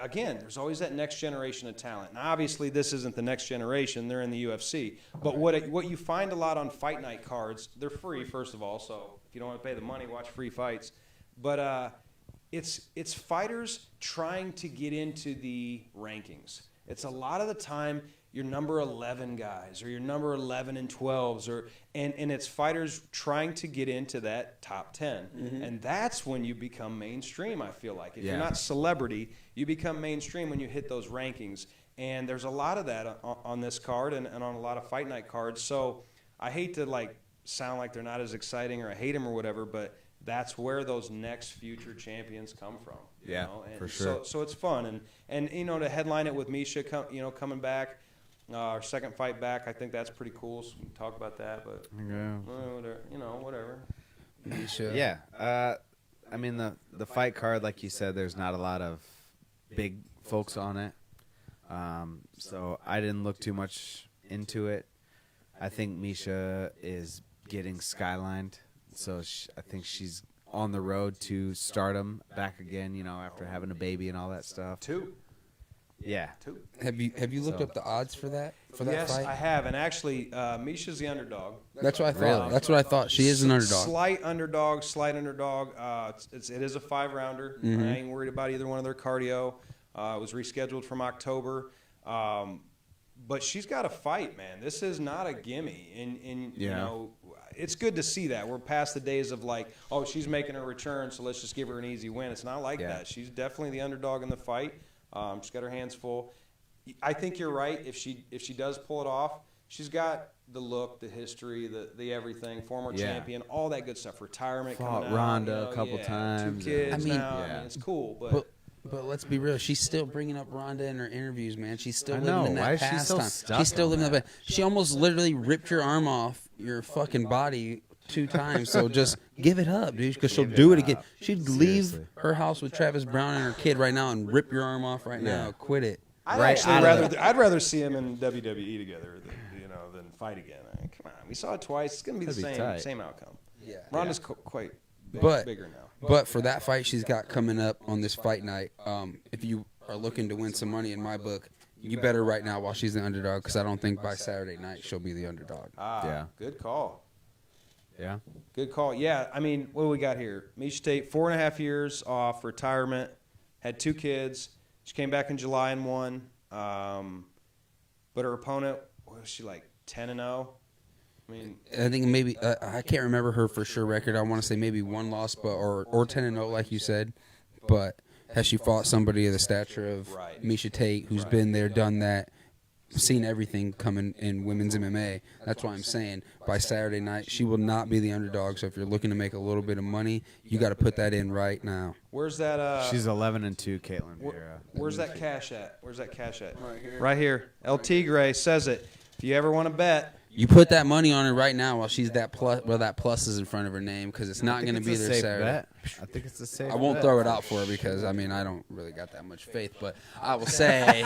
again, there's always that next generation of talent. Now, obviously, this isn't the next generation. They're in the UFC. But what you find a lot on fight night cards, they're free, first of all. So if you don't want to pay the money, watch free fights. But it's fighters trying to get into the rankings. It's a lot of the time your number 11 guys or your number 11 and 12s and it's fighters trying to get into that top 10. And that's when you become mainstream, I feel like. If you're not celebrity, you become mainstream when you hit those rankings. And there's a lot of that on this card and on a lot of fight night cards. So I hate to sound like they're not as exciting or I hate them or whatever, but that's where those next future champions come from. Yeah, And for sure. So it's fun, and to headline it with Misha, coming back, our second fight back, I think that's pretty cool. So we can talk about that, but Yeah. whatever. Misha. Yeah. I mean, the fight card, like you said, there's not a lot of big folks on it. So I didn't look too much into it. I think Misha is getting skylined. So I think she's on the road to stardom back again, after having a baby and all that stuff. 2. Yeah. 2. Have you looked up the odds for that Yes, fight? I have. And actually, Misha's the underdog. That's what I thought. Really? That's what I thought. She is an underdog. Slight underdog. It is a 5-rounder. Mm-hmm. I ain't worried about either one of their cardio. It was rescheduled from October. But she's got to fight, man. This is not a gimme. And it's good to see that. We're past the days of like, oh, she's making her return, so let's just give her an easy win. It's not like that. She's definitely the underdog in the fight. She's got her hands full. I think you're right. If she does pull it off, she's got the look, the history, the everything, former champion, all that good stuff. Retirement Fought coming out. Ronda a couple times. 2 kids I mean, now. I mean, it's cool, But let's be real. She's still bringing up Ronda in her interviews, man. She's still I living know. in that Why is she so pastime. stuck She's still on living that? that. She almost literally ripped your arm off your fucking body 2 times. So just give it up, dude, because she'll do it again. She'd leave Seriously. her house with Travis Brown and her kid right now and rip your arm off right now. Quit it. I'd rather see him in WWE together than fight again. I mean, come on, we saw it twice. It's gonna be the That'd be same tight. outcome. Yeah. Ronda's quite bigger now. But for that fight she's got coming up on this fight night, if you are looking to win some money in my book, you better right now while she's the underdog, because I don't think by Saturday night she'll be the underdog. Yeah. Good call. Yeah. Good call. Yeah, I mean, what do we got here? Misha Tate, 4.5 years off retirement, had 2 kids. She came back in July and won. But her opponent, what was she, like 10-0? I mean, I think maybe I can't remember her for sure record. I want to say maybe 1 loss, but or 10-0 like you said. But has she fought somebody of the stature of Right. Misha Tate, who's been there, done that, seen everything coming in women's MMA? That's why I'm saying by Saturday night she will not be the underdog. So if you're looking to make a little bit of money, you got to put that in right now. where's that? She's 11-2, Caitlin Vieira. Where's that cash at? Right here. Right here. El Tigre says it. If you ever want to bet, You put that money on her right now while she's that plus is in front of her name, because it's not going to be there Saturday. I think it's a safe I won't bet. throw it out for her because, I mean, I don't really got that much faith. But I will say,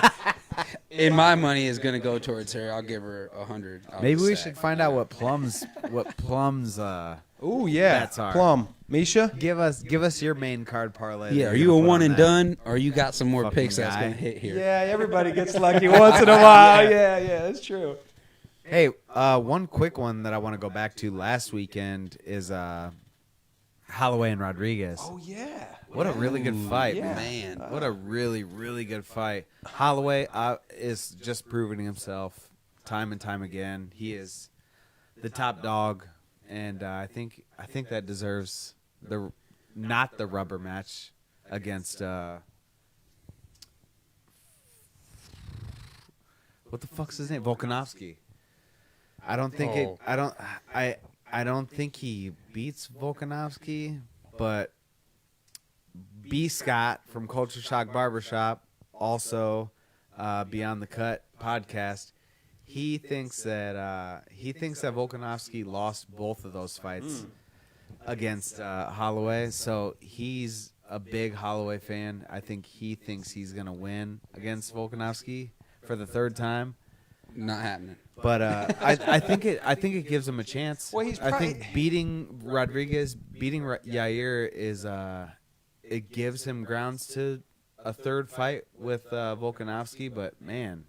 my money is going to go towards her. I'll give her 100. Maybe we should find out what Plum's ooh yeah, bets are. Plum, Misha. Give us your main card parlay. Yeah, that are you're you a gonna put one on and that. done, or you got some more Fucking picks that's guy. going to hit here? Yeah, everybody gets lucky once in a while. Yeah, that's true. Hey, one quick one that I want to go back to last weekend is Holloway and Rodriguez. Oh yeah. What a really good fight, yeah. man. What a really, really good fight. Holloway is just proving himself time and time again. He is the top dog, and I think that deserves not the rubber match against what the fuck's his name? Volkanovski. I don't think I don't think he beats Volkanovski, but B. Scott from Culture Shock Barbershop, also Beyond the Cut podcast, he thinks that Volkanovski lost both of those fights against Holloway. So he's a big Holloway fan. I think he thinks he's gonna win against Volkanovski for the 3rd time. Not happening. But I think it gives him a chance. Well, he's I think beating Rodriguez, beating Yair is it gives him grounds to a 3rd fight with Volkanovski. But man,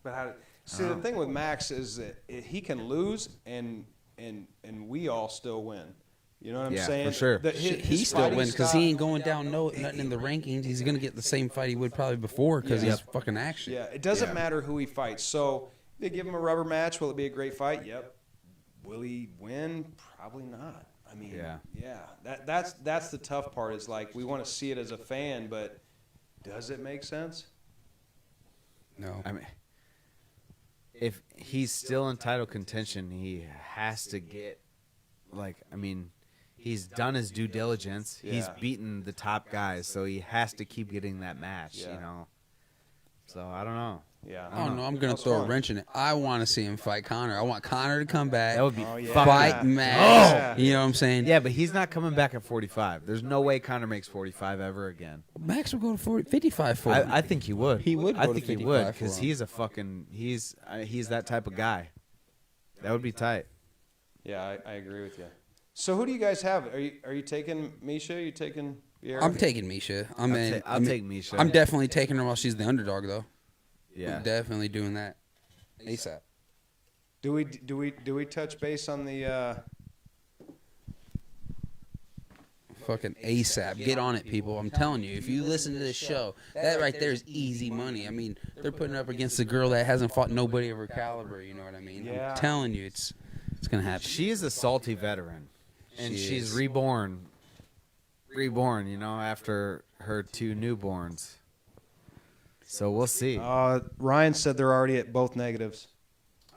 But the thing with Max is that he can lose and we all still win. You know what I'm Yeah, saying? for sure. He still wins because he ain't going down nothing in the rankings. He's going to get the same fight he would probably before because he's fucking action. Yeah, it doesn't matter who he fights. So they give him a rubber match. Will it be a great fight? Yep. Will he win? Probably not. I mean, yeah. That's the tough part. Is like we want to see it as a fan, but does it make sense? No. I mean, if he's still in title contention, he has to get he's done his due diligence. Yeah. He's beaten the top guys, so he has to keep getting that match. Yeah. So I don't know. Yeah. I don't know. I'm gonna That's throw a fun. wrench in it. I want to see him fight Conor. I want Conor to come back. That would be yeah. fucking. fight match. Yeah. You know what I'm saying? Yeah, but he's not coming back at 45. There's no way Conor makes 45 ever again. Max will go to 55 for him. I think he would. He would I go to think he 55 would for because him. he's a fucking. He's that type of guy. That would be tight. Yeah, I agree with you. So who do you guys have? Are you taking Misha? Are you taking Vieira? I'm taking Misha. I'll take Misha. I'm definitely taking her while she's the underdog, though. Yeah. I'm definitely doing that. ASAP. Do we touch base on the? Fucking ASAP. Get on it, people. I'm telling you, if you listen to this show, that right there is easy money. I mean, they're putting up against a girl that hasn't fought nobody of her caliber. You know what I mean? Yeah. I'm telling you, it's gonna happen. She is a salty veteran, and She she's is. reborn. Reborn, after her 2 newborns. So we'll see. Ryan said they're already at both negatives.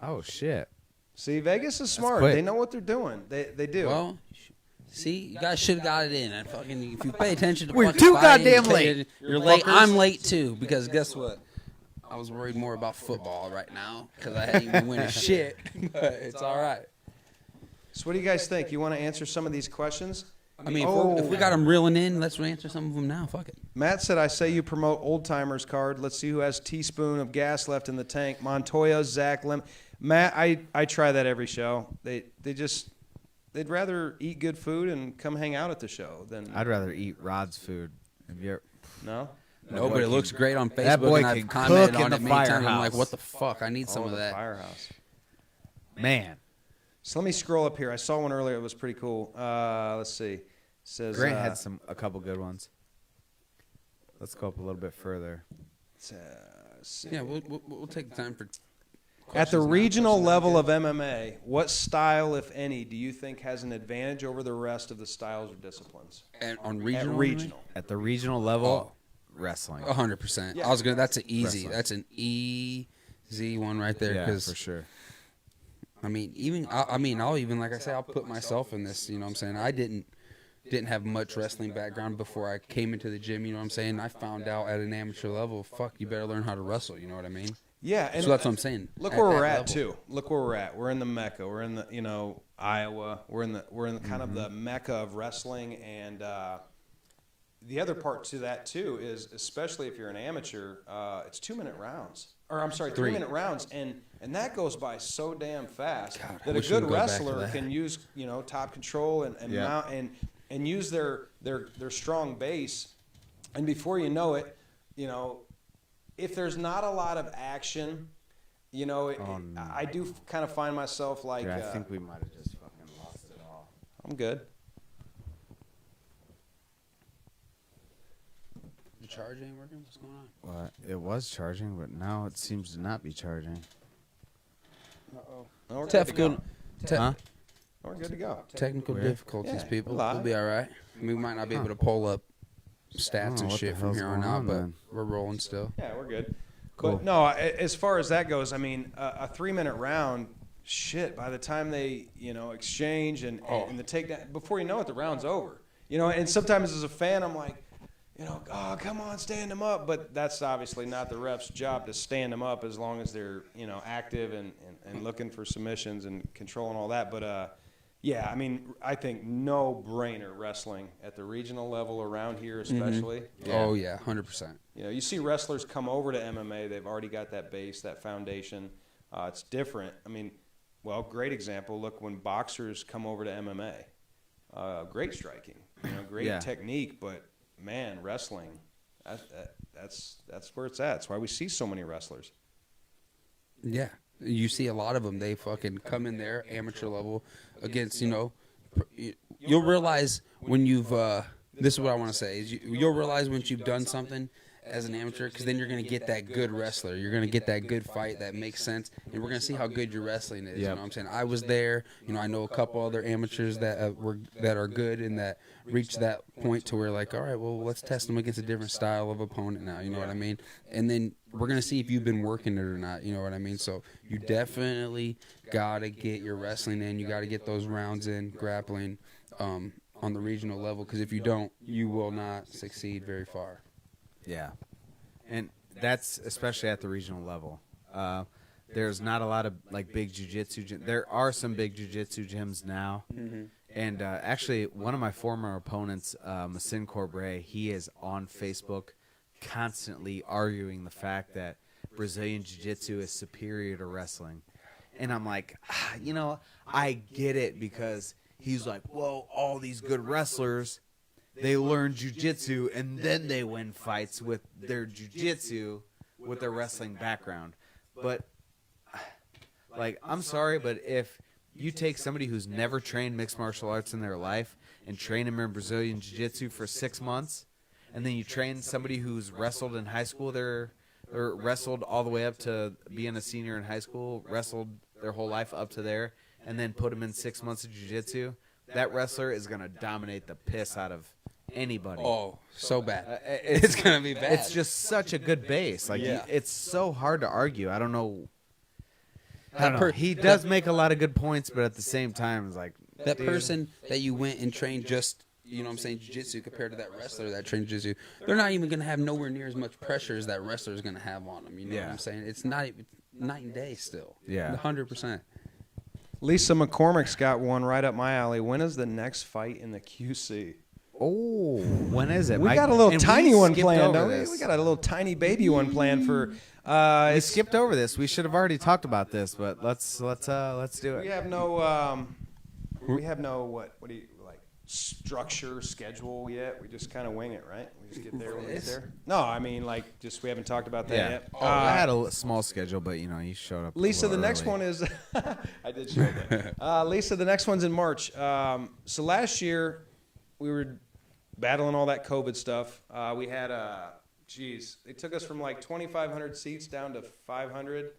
Oh shit! See, Vegas is smart. quick. They know what they're doing. They do. Well, see, you guys should have got it in. And fucking, if you pay attention to We're fucking too fighting, goddamn you pay late, it- You're late. fuckers. I'm late too because guess what? I was worried more about football right now because I hadn't even winning shit. But it's all right. So what do you guys think? You want to answer some of these questions? I mean, if we got them reeling in, let's answer some of them now. Fuck it. Matt said, I say you promote Old Timers card. Let's see who has teaspoon of gas left in the tank. Montoya, Zach, Lim. Matt, I try that every show. They'd rather eat good food and come hang out at the show than I'd rather eat Rod's food. no. No, but it looks great on Facebook, That boy and I've can commented cook in on the it many times. I'm firehouse. like, what the fuck? I need some of the that. Firehouse. Man, So let me scroll up here. I saw one earlier. It was pretty cool. Let's see. It says Grant had a couple good ones. Let's go up a little bit further. see. Yeah, we'll take the time for. At the questions now. regional Questions level now. of MMA, what style, if any, do you think has an advantage over the rest of the styles or disciplines? And on At regional. regional. At the regional level, wrestling. 100%. Yeah. I was gonna. That's an easy. Wrestling. That's an easy one right there. Yeah, Because for sure. I mean, I'll even like I say, I'll put myself in this. You know what I'm saying? I didn't have much wrestling background before I came into the gym. You know what I'm saying? I found out at an amateur level, fuck, you better learn how to wrestle. You know what I mean? Yeah, and So that's what I'm saying. look At where we're that at level. too. Look where we're at. We're in the Mecca. We're in the Iowa. We're in the kind of the Mecca of wrestling, and the other part to that too is, especially if you're an amateur, it's 2-minute rounds. Or I'm sorry, 3-minute rounds, and that goes by so damn fast God, I that a wish we good could go back to wrestler that. can use top control and Yeah. mount and use their strong base, and before you know it, if there's not a lot of action, I do kind of find myself like Dude, I think we might have just fucking lost it all. I'm good. The charge ain't working. What's going on? Well, it was charging, but now it seems to not be charging. No, we're good to go. Huh? We're good to go. Technical Weird. difficulties, Yeah, people. we're live. We'll be all right. We might not be able to pull up I stats don't know and what shit the from hell's here on going out, on, but man. we're rolling still. Yeah, we're good. Cool. But no, as far as that goes, I mean, a 3-minute round, shit. By the time they exchange and the takedown, before you know it, the round's over. And sometimes as a fan, I'm like, oh, come on, stand them up. But that's obviously not the ref's job to stand them up as long as they're active and looking for submissions and controlling all that. But yeah, I mean, I think no-brainer wrestling at the regional level around here, especially. Oh yeah, 100%. You see wrestlers come over to MMA, they've already got that base, that foundation. It's different. I mean, great example. Look, when boxers come over to MMA, great striking, great Yeah. technique, but man, wrestling, that's where it's at. That's why we see so many wrestlers. Yeah, you see a lot of them. They fucking come in there amateur level against you'll realize when you've this is what I want to say is you'll realize once you've done something as an amateur, because then you're going to get that good wrestler. You're going to get that good fight that makes sense, and we're going to see how good your wrestling is. You know what I'm saying? I was there. I know a couple other amateurs that are good and that reach that point to where like, all right, well, let's test them against a different style of opponent now. You know what I mean? And then we're going to see if you've been working it or not. You know what I mean? So you definitely got to get your wrestling in. You got to get those rounds in, grappling on the regional level, because if you don't, you will not succeed very far. Yeah. And that's especially at the regional level. There's not a lot of like big jiu-jitsu gyms. There are some big jiu-jitsu gyms now. And actually, one of my former opponents, Massin Corbray, he is on Facebook constantly arguing the fact that Brazilian jiu-jitsu is superior to wrestling. And I'm like, I get it, because he's like, well, all these good wrestlers, they learn jiu-jitsu and then they win fights with their jiu-jitsu with their wrestling background. But, like, I'm sorry, but if you take somebody who's never trained mixed martial arts in their life and train them in Brazilian jiu-jitsu for 6 months, and then you train somebody who's wrestled in high school, or wrestled all the way up to being a senior in high school, wrestled their whole life up to there, and then put them in 6 months of jiu-jitsu, that wrestler is going to dominate the piss out of anybody. Oh, so bad. It's going to be bad. It's just such a good base. Like, it's so hard to argue. I don't know. He does make a lot of good points, but at the same time, it's like, that person that you went and trained just, jiu-jitsu compared to that wrestler that trained jiu-jitsu, they're not even going to have nowhere near as much pressure as that wrestler is going to have on them. You know what I'm saying? It's not even night and day still. Yeah. 100%. Lisa McCormick's got one right up my alley. When is the next fight in the QC? oh, when is it? We got a little tiny one planned, don't we? This. We got a little tiny baby one planned for. We skipped over this. We should have already talked about this, but let's do it. We have no what do you like structure schedule yet? We just kind of wing it, right? We just get there when we get there. No, I mean like just we haven't talked about that yet. I had a small schedule, but you showed up. Lisa, the next early. one is I did show that. Lisa, the next one's in March. So last year we were battling all that COVID stuff. We had they took us from like 2,500 seats down to 500.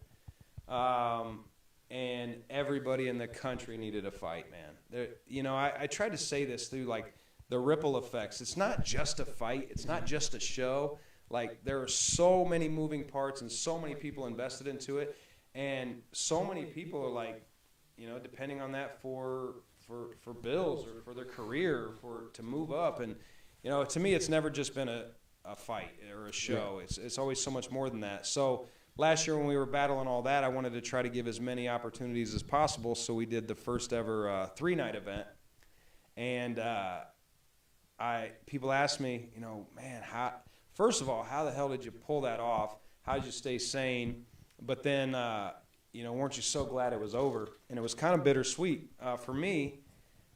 And everybody in the country needed a fight, man. I tried to say this through like the ripple effects. It's not just a fight. It's not just a show. Like there are so many moving parts and so many people invested into it, and so many people are like, depending on that for bills or for their career, to move up. And to me, it's never just been a fight or a show. It's always so much more than that. So last year when we were battling all that, I wanted to try to give as many opportunities as possible, so we did the first ever 3-night event. And people asked me, man, first of all, how the hell did you pull that off? How did you stay sane? But then, weren't you so glad it was over? And it was kind of bittersweet. For me,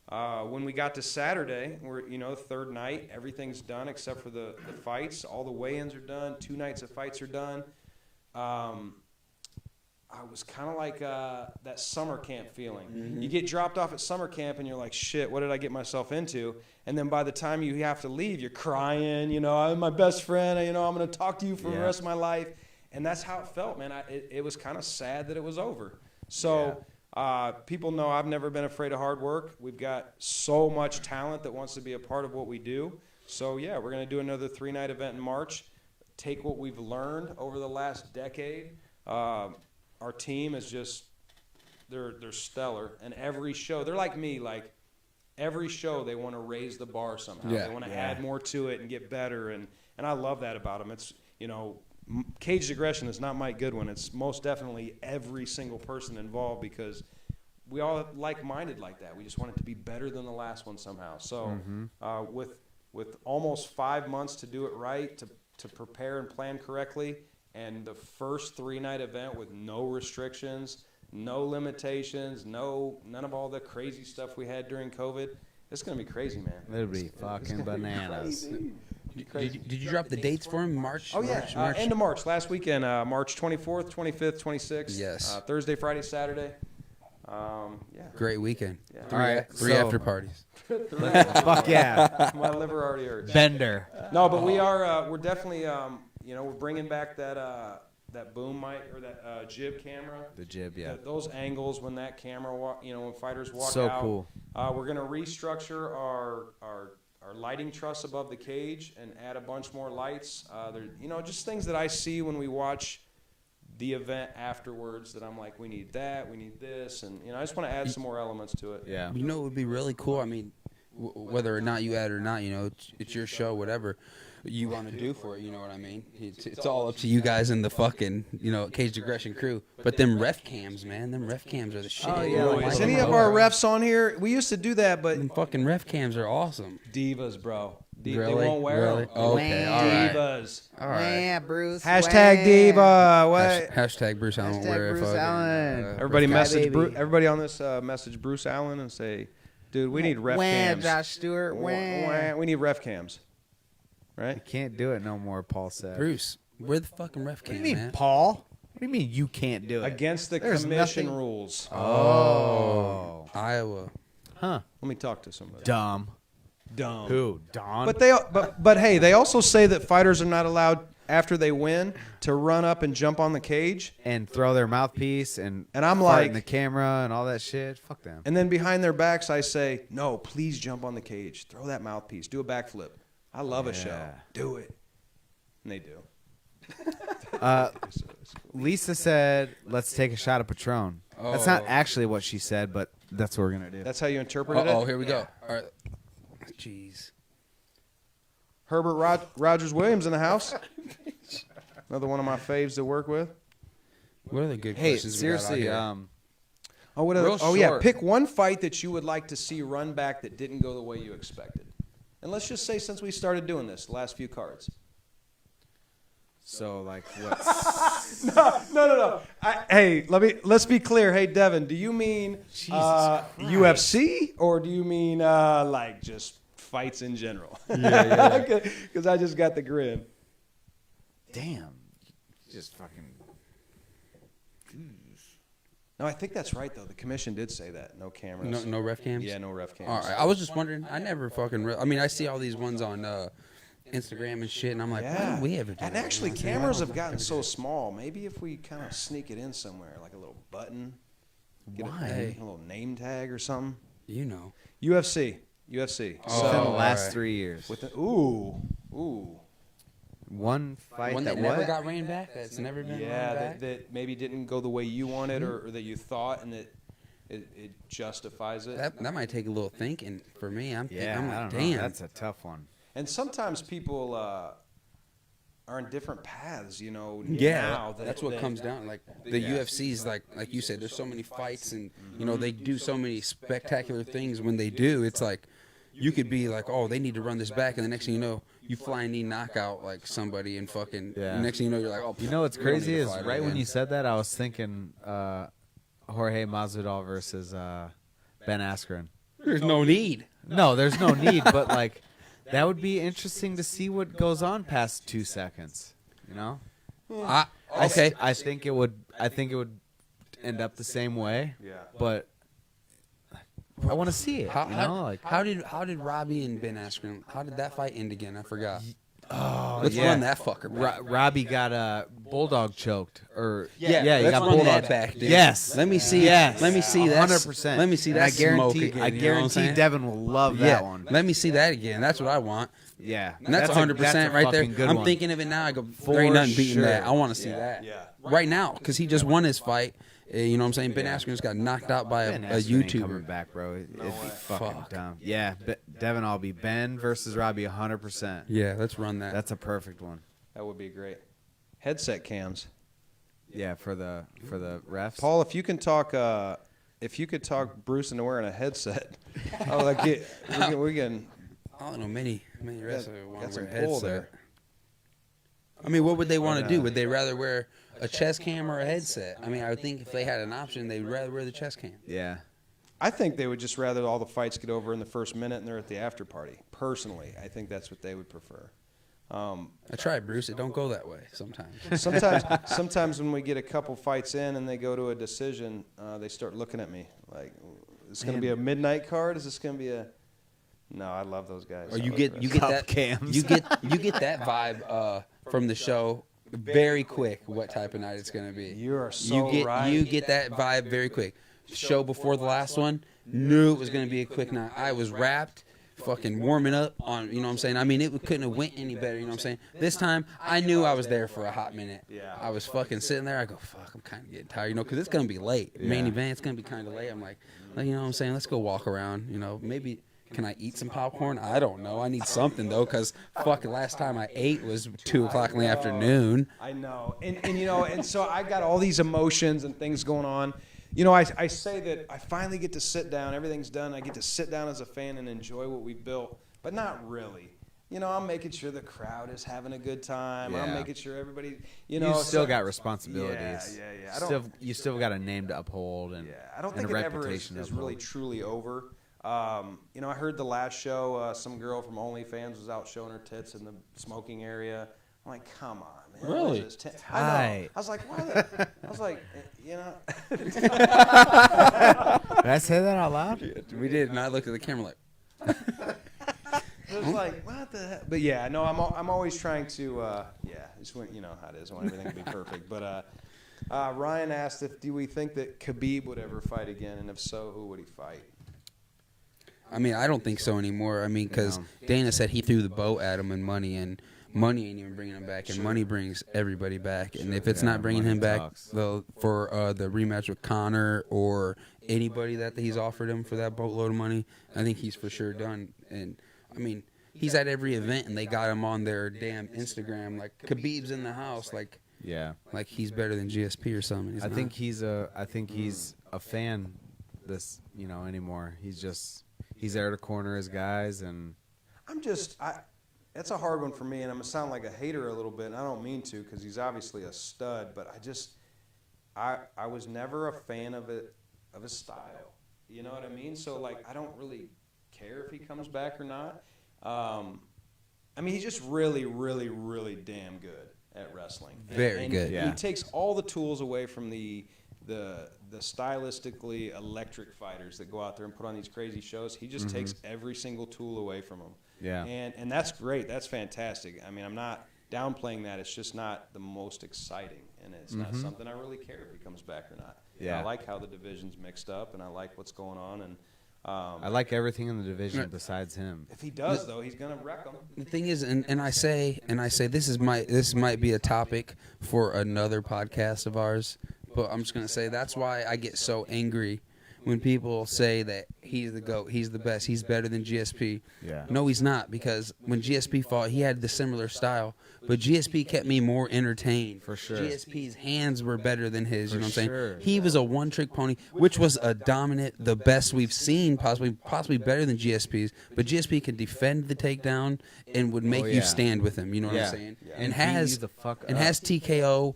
when we got to Saturday, we're, third night, everything's done except for the fights. All the weigh-ins are done. 2 nights of fights are done. I was kind of like that summer camp feeling. Mm-hmm. You get dropped off at summer camp and you're like, shit, what did I get myself into? And then by the time you have to leave, you're crying, I'm my best friend, I'm going to talk to you for the rest of my life. And that's how it felt, man. It was kind of sad that it was over. So people know I've never been afraid of hard work. We've got so much talent that wants to be a part of what we do. So, we're going to do another 3-night event in March. Take what we've learned over the last decade. Our team is just they're stellar, and every show they're like me. Like every show, they want to raise the bar somehow. They want to add more to it and get better, and I love that about them. It's caged aggression is not Mike Goodwin. It's most definitely every single person involved, because we all like-minded like that. We just want it to be better than the last one somehow. So with almost 5 months to do it right, to prepare and plan correctly, and the first 3-night event with no restrictions, no limitations, none of all the crazy stuff we had during COVID. It's going to be crazy, man. It'll be fucking bananas. Did you drop the dates for him? March? Oh, yeah. March. End of March. Last weekend, March 24th, 25th, 26th. Yes. Thursday, Friday, Saturday. Great weekend. Yeah. All right. Three after parties. Fuck yeah. My liver already hurts. Bender. No, but we're definitely, we're bringing back that boom mic or that jib camera. The jib, yeah. Those angles when that camera, when fighters walk so out. Cool. We're going to restructure our lighting truss above the cage and add a bunch more lights. Just things that I see when we watch the event afterwards that I'm like, we need that, we need this, and I just want to add some more elements to it. Yeah. It would be really cool. I mean, whether or not you add it or not, you know, it's your show, whatever you want to do for it, you know what I mean? It's all up to you guys and the fucking, you know, Caged Aggression crew. But them ref cams, man, them ref cams are the shit. Oh, yeah, Like Is them any of our refs on here? We used to do that, but Them fucking ref cams are awesome. divas, bro. They Really? won't wear Really? them. Okay, all right. Divas. All right. Yeah, Bruce. Hashtag Wah. diva. What? Hashtag Bruce Allen. Hashtag Wear Bruce fucking, Allen. Everybody Guy message. baby. Everybody on this message Bruce Allen and say, dude, we need ref Wah, cams. Josh Stewart. Wah. We need ref cams. Right? You can't do it no more, Paul said. Bruce, where the fucking ref What do cam, you mean, man? Paul? What do you mean you can't do it? Against the There's commission nothing- rules. Oh. Iowa. Huh. Let me talk to somebody. Dumb. Dumb. Who? Don? But hey, they also say that fighters are not allowed after they win to run up and jump on the cage. And throw their mouthpiece and I'm fart like- in the camera and all that shit. Fuck them. And then behind their backs, I say, no, please jump on the cage. Throw that mouthpiece. Do a backflip. I love a show. Yeah. Do it. And they do. Lisa said, "Let's take a shot of Patron." That's not Oh. actually what she said, but that's what we're gonna do. That's how you interpreted Uh-oh, it? here we go. All right. Jeez. Herbert Rogers Williams in the house. Another one of my faves to work with. What are the good Hey, questions we got out seriously, here? Oh, what Real oh yeah, short. pick one fight that you would like to see run back that didn't go the way you expected. And let's just say since we started doing this, the last few cards. So like what? No. Hey, let's be clear. Hey, Devin, do you mean UFC or do you mean like just fights in general? Yeah. Because I just got the grin. Damn. Just fucking. No, I think that's right though. The commission did say that. No cameras. No ref cams? Yeah, no ref cams. All right. I was just wondering. I never fucking. I mean, I see all these ones on Instagram and shit, and I'm like, why Yeah. don't we ever do And that? actually, You know what I'm saying? cameras have gotten so small. Maybe if we kind of sneak it in somewhere, like a little button. Get Why? A little name tag or something. You know. UFC. Oh, Within the all last right. 3 years. With the, ooh. One fight One that that never what? got ran back. That's never been Yeah, ran back. that maybe didn't go the way you wanted or that you thought, and that it justifies it. That might take a little thinking for me. I'm Yeah, like, I don't damn. know. That's a tough one. And sometimes people are on different paths, you know. Yeah, now that's what comes down. Like the UFC's, like you said, there's so many fights, and you know they do so many spectacular things. When they do, it's like you could be like, oh, they need to run this back, and the next thing you know, you flying knee knockout like somebody, and fucking. Yeah. Next thing you know, you're like, oh. You know what's we don't crazy need to is fight right when again. you said that, I was thinking Jorge Masvidal versus Ben Askren. There's no need. No, there's no need, but like that would be interesting to see what goes on past 2 seconds. You know? Okay. I think it would. I think it would end up the same way. Yeah. But I want to see it. How, you know, like how did Robbie and Ben Askren? How did that fight end again? I forgot. oh, Let's yeah. run that fucker back. Robbie got bulldog choked, or he let's got run bulldog that back, dude. Yes, Let me see. Yes, Let me see that. 100%. Let me see And that I guarantee. smoke again, I you know what I'm guarantee saying? Devin will love that one. Let me see that again. That's what I want. Yeah, And that's 100% that's a right there. fucking good I'm one. thinking of it now. I go, For there ain't nothing beating sure. that. I want to see that. Yeah. Right now, because he just won his fight. You know what I'm saying? Ben Askren just got knocked out by Ben a Askren ain't coming YouTuber. back, bro. It'd be fucking Fuck. dumb. Yeah, Devin, I'll be Ben versus Robbie 100%. Yeah, let's run that. That's a perfect one. That would be great. Headset cams. Yeah, for the refs. Paul, if you could talk Bruce into wearing a headset, oh, like we can. I don't know. Many wrestlers want got to wear some a pull headset. there. I mean, what would they want to do? Would they rather wear a chest cam or a headset? I mean, I would think if they had an option, they'd rather wear the chest cam. Yeah. I think they would just rather all the fights get over in the first minute and they're at the after party. Personally, I think that's what they would prefer. I tried, Bruce. It don't go that way sometimes. Sometimes when we get a couple fights in and they go to a decision, they start looking at me like, "Is this going to be a midnight card? Is this going to be a?" No, I love those guys. Or I you love get the you rest. get that cams. you get that vibe from the show very quick. What type of night it's gonna be? You are so right. You get that vibe very quick. Show before the last one, knew it was gonna be a quick night. I was wrapped, fucking warming up on. You know what I'm saying? I mean, it couldn't have went any better. You know what I'm saying? This time, I knew I was there for a hot minute. Yeah. I was fucking sitting there. I go, fuck, I'm kind of getting tired. You know, because it's gonna be late. Main event, it's gonna be kind of late. I'm like, you know what I'm saying? Let's go walk around. You know, maybe can I eat some popcorn? I don't know. I need something though, because fucking last time I ate was 2 o'clock in the afternoon. I know, and you know, and so I got all these emotions and things going on. You know, I say that I finally get to sit down. Everything's done. I get to sit down as a fan and enjoy what we built, but not really. You know, I'm making sure the crowd is having a good time. Yeah. I'm making sure everybody, you know. You still got responsibilities. Yeah. You still got a name to uphold and I don't and think a it ever reputation to is really uphold. truly over. You know, I heard the last show, some girl from OnlyFans was out showing her tits in the smoking area. I'm like, come on, man. Really? What is this I know. I was like, why the? I was like, you know. Did I say that out loud? We did, and I looked at the camera like. It was like, what the heck? But yeah, no, I'm always trying to, just when, you know how it is. I want everything to be perfect. But Ryan asked do we think that Khabib would ever fight again, and if so, who would he fight? I mean, I don't think so anymore. I mean, because Dana said he threw the boat at him and money ain't even bringing him back, and money brings everybody back. And if it's not bringing him back for the rematch with Conor or anybody that he's offered him for that boatload of money, I think he's for sure done. And I mean, he's at every event, and they got him on their damn Instagram, like Khabib's in the house, like he's better than GSP or something. I think he's a fan. This anymore. He's there to corner his guys, and that's a hard one for me, and I'm gonna sound like a hater a little bit, and I don't mean to, because he's obviously a stud, but I was never a fan of his style. You know what I mean? So like, I don't really care if he comes back or not. I mean, he's just really, really, really damn good at wrestling. Very good. He takes all the tools away from the stylistically electric fighters that go out there and put on these crazy shows. He just takes every single tool away from them. Yeah. And that's great. That's fantastic. I mean, I'm not downplaying that. It's just not the most exciting, and it's not something I really care if he comes back or not. Yeah. I like how the division's mixed up, and I like what's going on, and I like everything in the division besides him. if he does, though, he's gonna wreck them. The thing is, and I say this might be a topic for another podcast of ours, but I'm just gonna say that's why I get so angry when people say that he's the GOAT, he's the best, he's better than GSP. Yeah. No, he's not, because when GSP fought, he had the similar style, but GSP kept me more entertained. For sure. GSP's hands were better than his, you know what I'm sure. saying? He was a one-trick pony, which was a dominant, the best we've seen, possibly better than GSP's, but GSP can defend the takedown and would make you stand with him, you know what I'm saying? Yeah. And beat you has the fuck and up. has TKO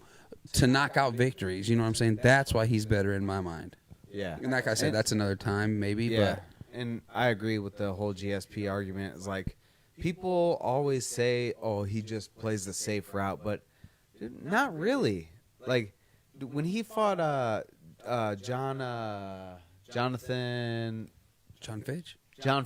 to knock out victories, you know what I'm saying? That's why he's better in my mind. Yeah. And like I said, that's another time maybe, Yeah, and I agree with the whole GSP argument. It's like people always say, "Oh, he just plays the safe route," but not really. Like when he fought John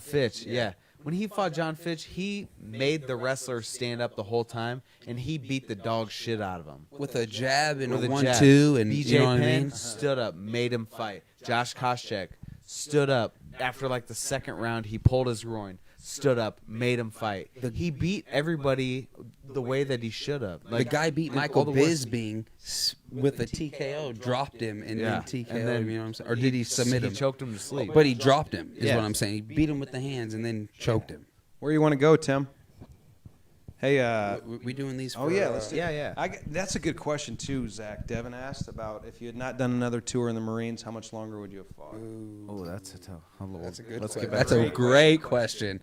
Fitch, yeah. When he fought John Fitch, he made the wrestler stand up the whole time, and he beat the dog shit out of him. with a jab and With a a jab. 1-2, and BJ you know what I Penn mean? stood up, made him fight. Josh Koscheck stood up after like the second round. He pulled his groin, stood up, made him fight. He beat everybody the way that he should have. The guy beat Michael Bisping with a TKO, dropped him, and then TKO'd him, you know what I'm saying? Or did he submit him? He choked him to sleep. But he dropped him, is Yeah. what I'm saying. He beat him with the hands and then choked him. Where you want to go, Tim? Hey, We doing these for... oh yeah, let's do Yeah. that's a good question too, Zach. Devin asked about if you had not done another tour in the Marines, how much longer would you have fought? Oh, that's a tough. That's a good Let's question. get back That's to a it. great question.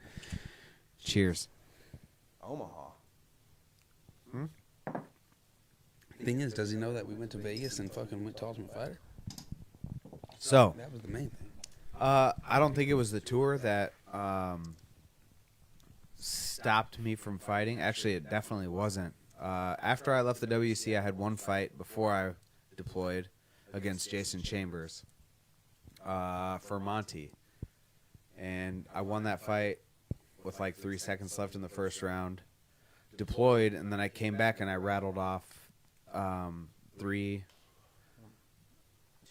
Cheers. Omaha. Thing is, does he know that we went to Vegas and fucking went to Ultimate Fighter? So, That was the main thing. I don't think it was the tour that stopped me from fighting. Actually, it definitely wasn't. After I left the WC, I had one fight before I deployed against Jason Chambers for Monty. And I won that fight with like 3 seconds left in the first round. Deployed, and then I came back and I rattled off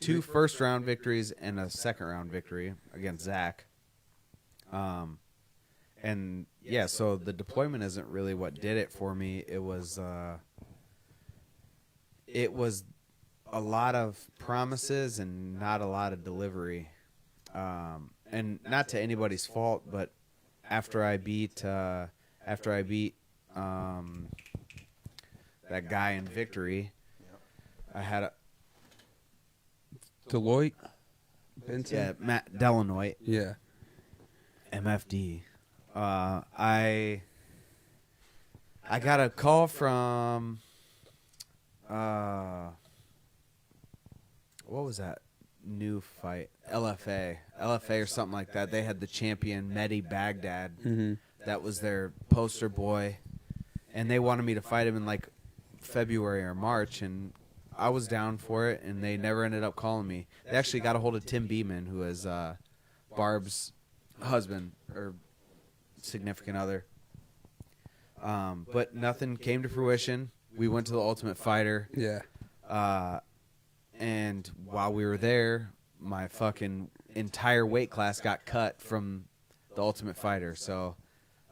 two first-round victories and a second-round victory against Zach. And yeah, so the deployment isn't really what did it for me. It was a lot of promises and not a lot of delivery. And not to anybody's fault, but after I beat that guy in Victory, I had a Deloitte, Benson. yeah, Matt Delanoit, Yeah. MFD. I got a call from what was that new fight? LFA or something like that. They had the champion Mehdi Baghdad. Mm-hmm. That was their poster boy, and they wanted me to fight him in like February or March, and I was down for it, and they never ended up calling me. They actually got a hold of Tim Beeman, who is Barb's husband or significant other. But nothing came to fruition. We went to the Ultimate Fighter. Yeah. And while we were there, my fucking entire weight class got cut from the Ultimate Fighter. So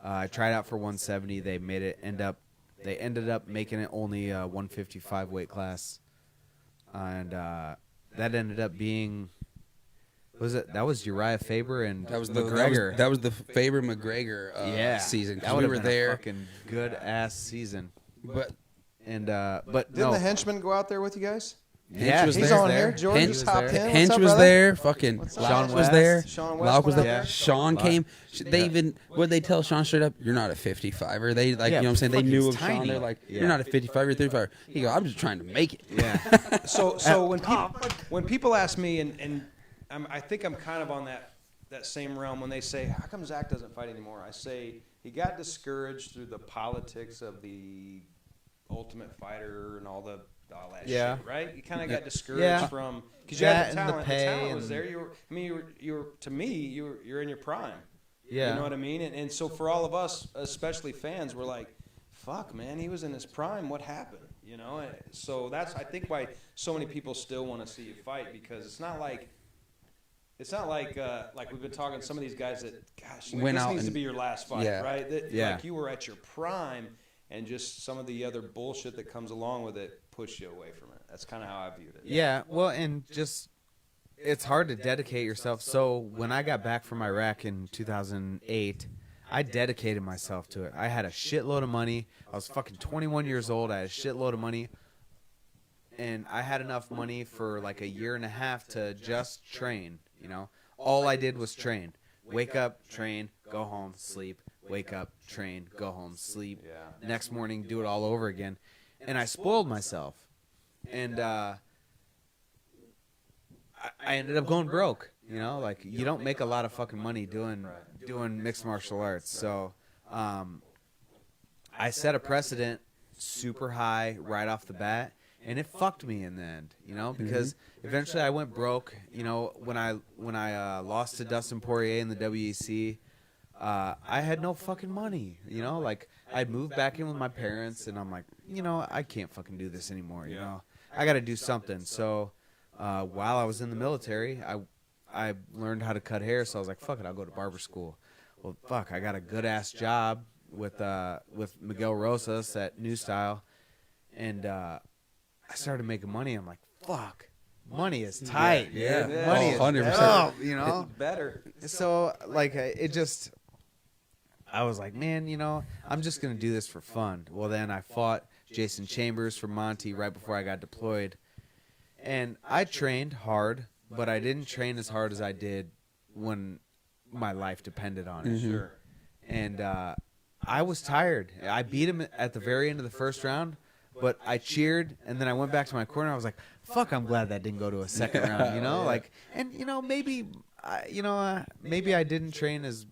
I tried out for 170. They ended up making it only a 155 weight class, and that ended up being. That was Uriah Faber and That was McGregor. That was the Faber McGregor season. 'Cause That would we have were been there. a fucking good ass season. But But Didn't no, the henchman go out there with you guys? yeah, was He's there. on here. George Hench is hopped in. Hench What's up, was brother? there. Fucking What's up? Lauk Sean was West. there. Sean West Lauk was went there. out there. Sean came. They even what they tell Sean straight up, you're not a 55er. They like Yeah, you know what I'm saying. They fucking knew of tiny. Sean. They're like, Yeah. you're not a 55er, you're 35er. He go, I'm just trying to make it. yeah, So when people ask me, and I think I'm kind of on that same realm when they say, how come Zach doesn't fight anymore? I say he got discouraged through the politics of the Ultimate Fighter and all that Yeah. shit, right? You kind of got discouraged Yeah. from because you had the That and the talent. pay talent was and- there. You're in your prime. yeah. You know what I mean? And so for all of us, especially fans, we're like, fuck, man, he was in his prime. What happened? You know? And so that's, I think, why so many people still want to see you fight, because it's not like we've been talking, some of these guys that, gosh, like, Went this out needs to and- be your last fight, Yeah. right? That, Yeah. Like you were at your prime, and just some of the other bullshit that comes along with it pushed you away from it. That's kind of how I viewed it. Yeah, well, and just it's hard to dedicate yourself. So when I got back from Iraq in 2008, I dedicated myself to it. I had a shitload of money. I was fucking 21 years old. I had a shitload of money. And I had enough money for like a year and a half to just train, you know. All I did was train. Wake up, train, go home, sleep. Wake up, train, go home, sleep. Yeah. Next morning, do it all over again. And I spoiled myself. And I ended up going broke, you know. Like, you don't make a lot of fucking money doing mixed martial arts. So I set a precedent super high right off the bat. And it fucked me in the end, you know, because eventually I went broke. You know, when I lost to Dustin Poirier in the WEC, I had no fucking money. You know, like I moved back in with my parents, and I'm like, you know, I can't fucking do this anymore. You know, I got to do something. So while I was in the military, I learned how to cut hair. So I was like, fuck it, I'll go to barber school. Well, fuck, I got a good ass job with Miguel Rosas at New Style, and I started making money. I'm like, fuck, money is tight. Yeah. Dude. Yeah. Money is 100%. dope, you know. Better. So like it just, I was like, man, you know, I'm just gonna do this for fun. Well, then I fought Jason Chambers from Monty right before I got deployed, and I trained hard, but I didn't train as hard as I did when my life depended on it. Sure. And I was tired. I beat him at the very end of the first round. But I cheered, and then I went back to my corner. I was like, "Fuck! I'm glad that didn't go to a second round." You know, Yeah. like, and you know, maybe I didn't train as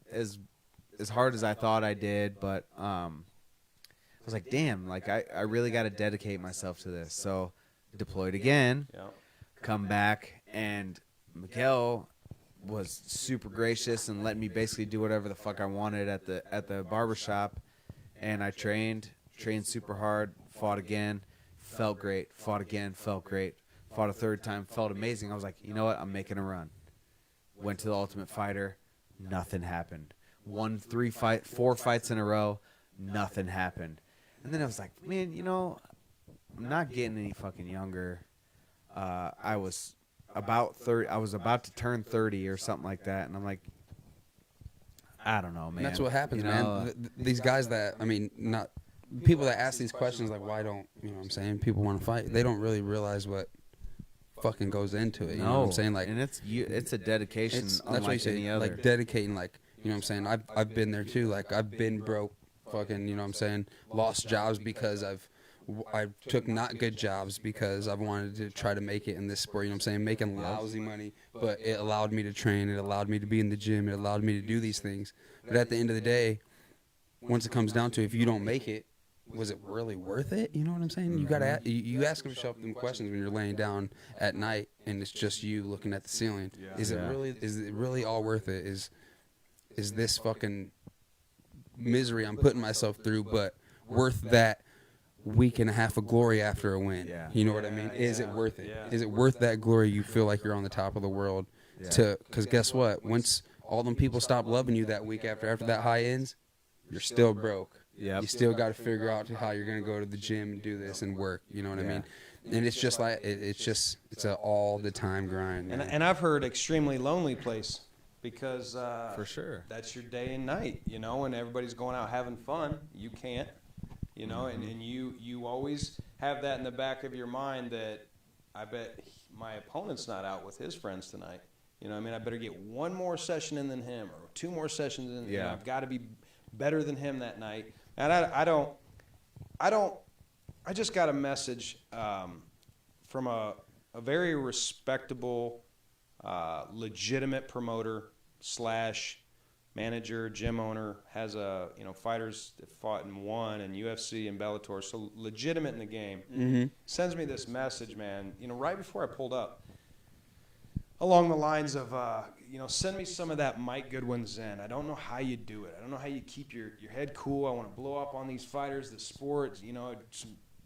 hard as I thought I did, but I was like, "Damn! Like, I really got to dedicate myself to this." So, deployed again, Yeah. come back, and Miguel was super gracious and let me basically do whatever the fuck I wanted at the barbershop, and I trained super hard. Fought again, felt great. Fought again, felt great. Fought a third time, felt amazing. I was like, you know what? I'm making a run. Went to the Ultimate Fighter, nothing happened. Won 4 fights in a row, nothing happened. And then I was like, man, you know, I'm not getting any fucking younger. I was about 30. I was about to turn 30 or something like that, and I'm like, I don't know, man. And that's what happens, You know, man. These guys that, I mean, not people that ask these questions, like, why don't, you know what I'm saying, people want to fight, they don't really realize what fucking goes into it. You know what I'm saying? Like, and it's a dedication that's what you unlike say, any other. like dedicating, like, you know what I'm saying? I've been there too. Like, I've been broke, fucking, you know what I'm saying? Lost jobs because I took not good jobs because I've wanted to try to make it in this sport, you know what I'm saying? Making lousy money, but it allowed me to train, it allowed me to be in the gym, it allowed me to do these things. But at the end of the day, once it comes down to, if you don't make it, was it really worth it? You know what I'm saying? You gotta you ask yourself them questions when you're laying down at night and it's just you looking at the ceiling. Is it really all worth it? Is this fucking misery I'm putting myself through, but worth that week and a half of glory after a win? You know what I mean? Is it worth it? Is it worth that glory? You feel like you're on the top of the world? Because guess what? Once all them people stop loving you that week after that high ends, you're still broke. You still got to figure out how you're going to go to the gym and do this and work. You know what I mean? And it's just like it's a all the time grind. And I've heard extremely lonely place because For sure. that's your day and night. You know, and everybody's going out having fun. You can't. You know, and you always have that in the back of your mind that I bet my opponent's not out with his friends tonight. You know, I mean, I better get one more session in than him, or two more sessions in. You know, I've got to be better than him that night. And I just got a message from a very respectable, legitimate promoter / manager, gym owner, has fighters that fought and won in UFC and Bellator, so legitimate in the game. Sends me this message, man, right before I pulled up, along the lines of, send me some of that Mike Goodwin zen. I don't know how you do it. I don't know how you keep your head cool. I want to blow up on these fighters. The sport, it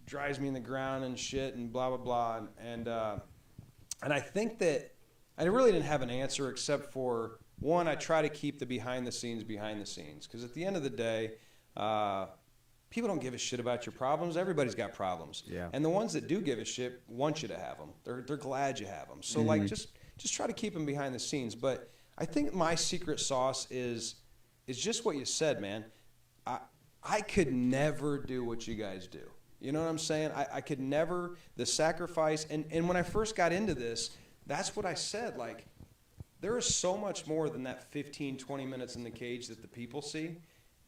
drives me in the ground and shit and blah, blah, blah. And I think that I really didn't have an answer except for, one, I try to keep the behind the scenes. Because at the end of the day, people don't give a shit about your problems. Everybody's got problems. And the ones that do give a shit want you to have them. They're glad you have them. So, like, just try to keep them behind the scenes. But I think my secret sauce is just what you said, man. I could never do what you guys do. You know what I'm saying? I could never, the sacrifice. And when I first got into this, that's what I said. Like, there is so much more than that 15, 20 minutes in the cage that the people see.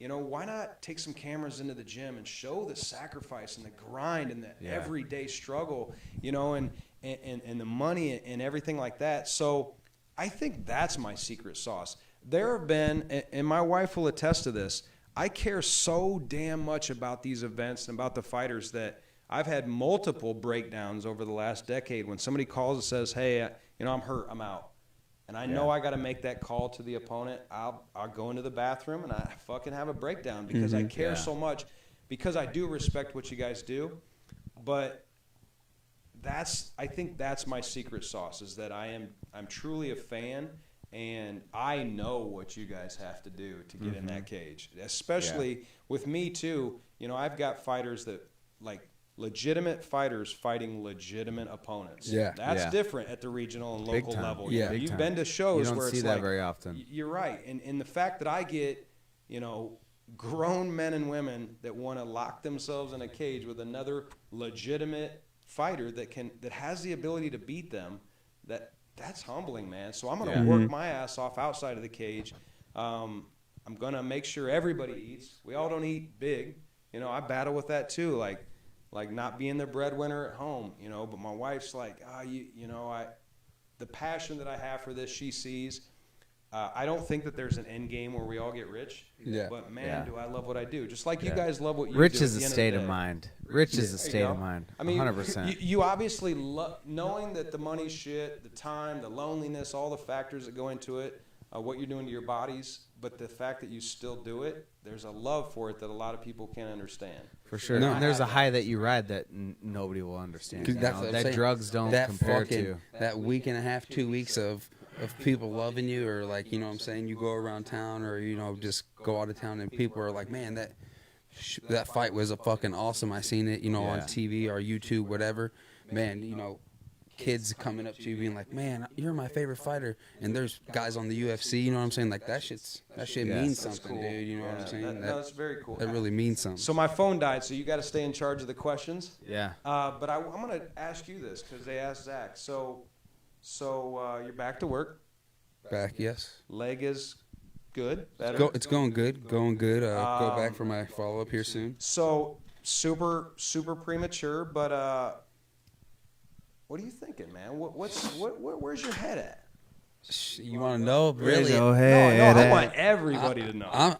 Why not take some cameras into the gym and show the sacrifice and the grind and the everyday struggle, and the money and everything like that. So I think that's my secret sauce. There have been, and my wife will attest to this, I care so damn much about these events and about the fighters that I've had multiple breakdowns over the last decade when somebody calls and says, hey, I'm hurt, I'm out. And I know I got to make that call to the opponent. I'll go into the bathroom and I fucking have a breakdown because I care so much, because I do respect what you guys do. But I think that's my secret sauce, is that I'm truly a fan, and I know what you guys have to do to get in that cage. Especially with me too. I've got fighters that, like, legitimate fighters fighting legitimate opponents. That's different at the regional and local level. You've been to shows where it's like, you don't see that very often. You're right. And the fact that I get, grown men and women that want to lock themselves in a cage with another legitimate fighter that has the ability to beat them, that's humbling, man. So I'm going to work my ass off outside of the cage. I'm going to make sure everybody eats. We all don't eat big. I battle with that too, like not being the breadwinner at home, but my wife's like, the passion that I have for this, she sees. I don't think that there's an end game where we all get rich. But man, do I love what I do. Just like you guys love what you do. Rich is a state of mind. Rich is a state of mind. I mean, 100%. You obviously knowing that the money's shit, the time, the loneliness, all the factors that go into it, what you're doing to your bodies, but the fact that you still do it, there's a love for it that a lot of people can't understand. For sure. And there's a high that you ride that nobody will understand. That drugs don't compare to. That week and a half, 2 weeks of people loving you, or like, you know what I'm saying, you go around town, or, just go out of town and people are like, man, that fight was a fucking awesome. I seen it, on TV or YouTube, whatever. Man, kids coming up to you being like, man, you're my favorite fighter, and there's guys on the UFC, you know what I'm saying? Like that shit means something, cool. dude. You know what I'm saying? That's very cool. That really means something. So my phone died, so you got to stay in charge of the questions. Yeah. But I'm going to ask you this because they asked Zach. So you're back to work. Back, yes. Leg is good. Better. It's going good. Go back for my follow up here soon. So super premature, but what are you thinking, man? Where's your head at? You want to know? Really? Hey, No, I want everybody to know.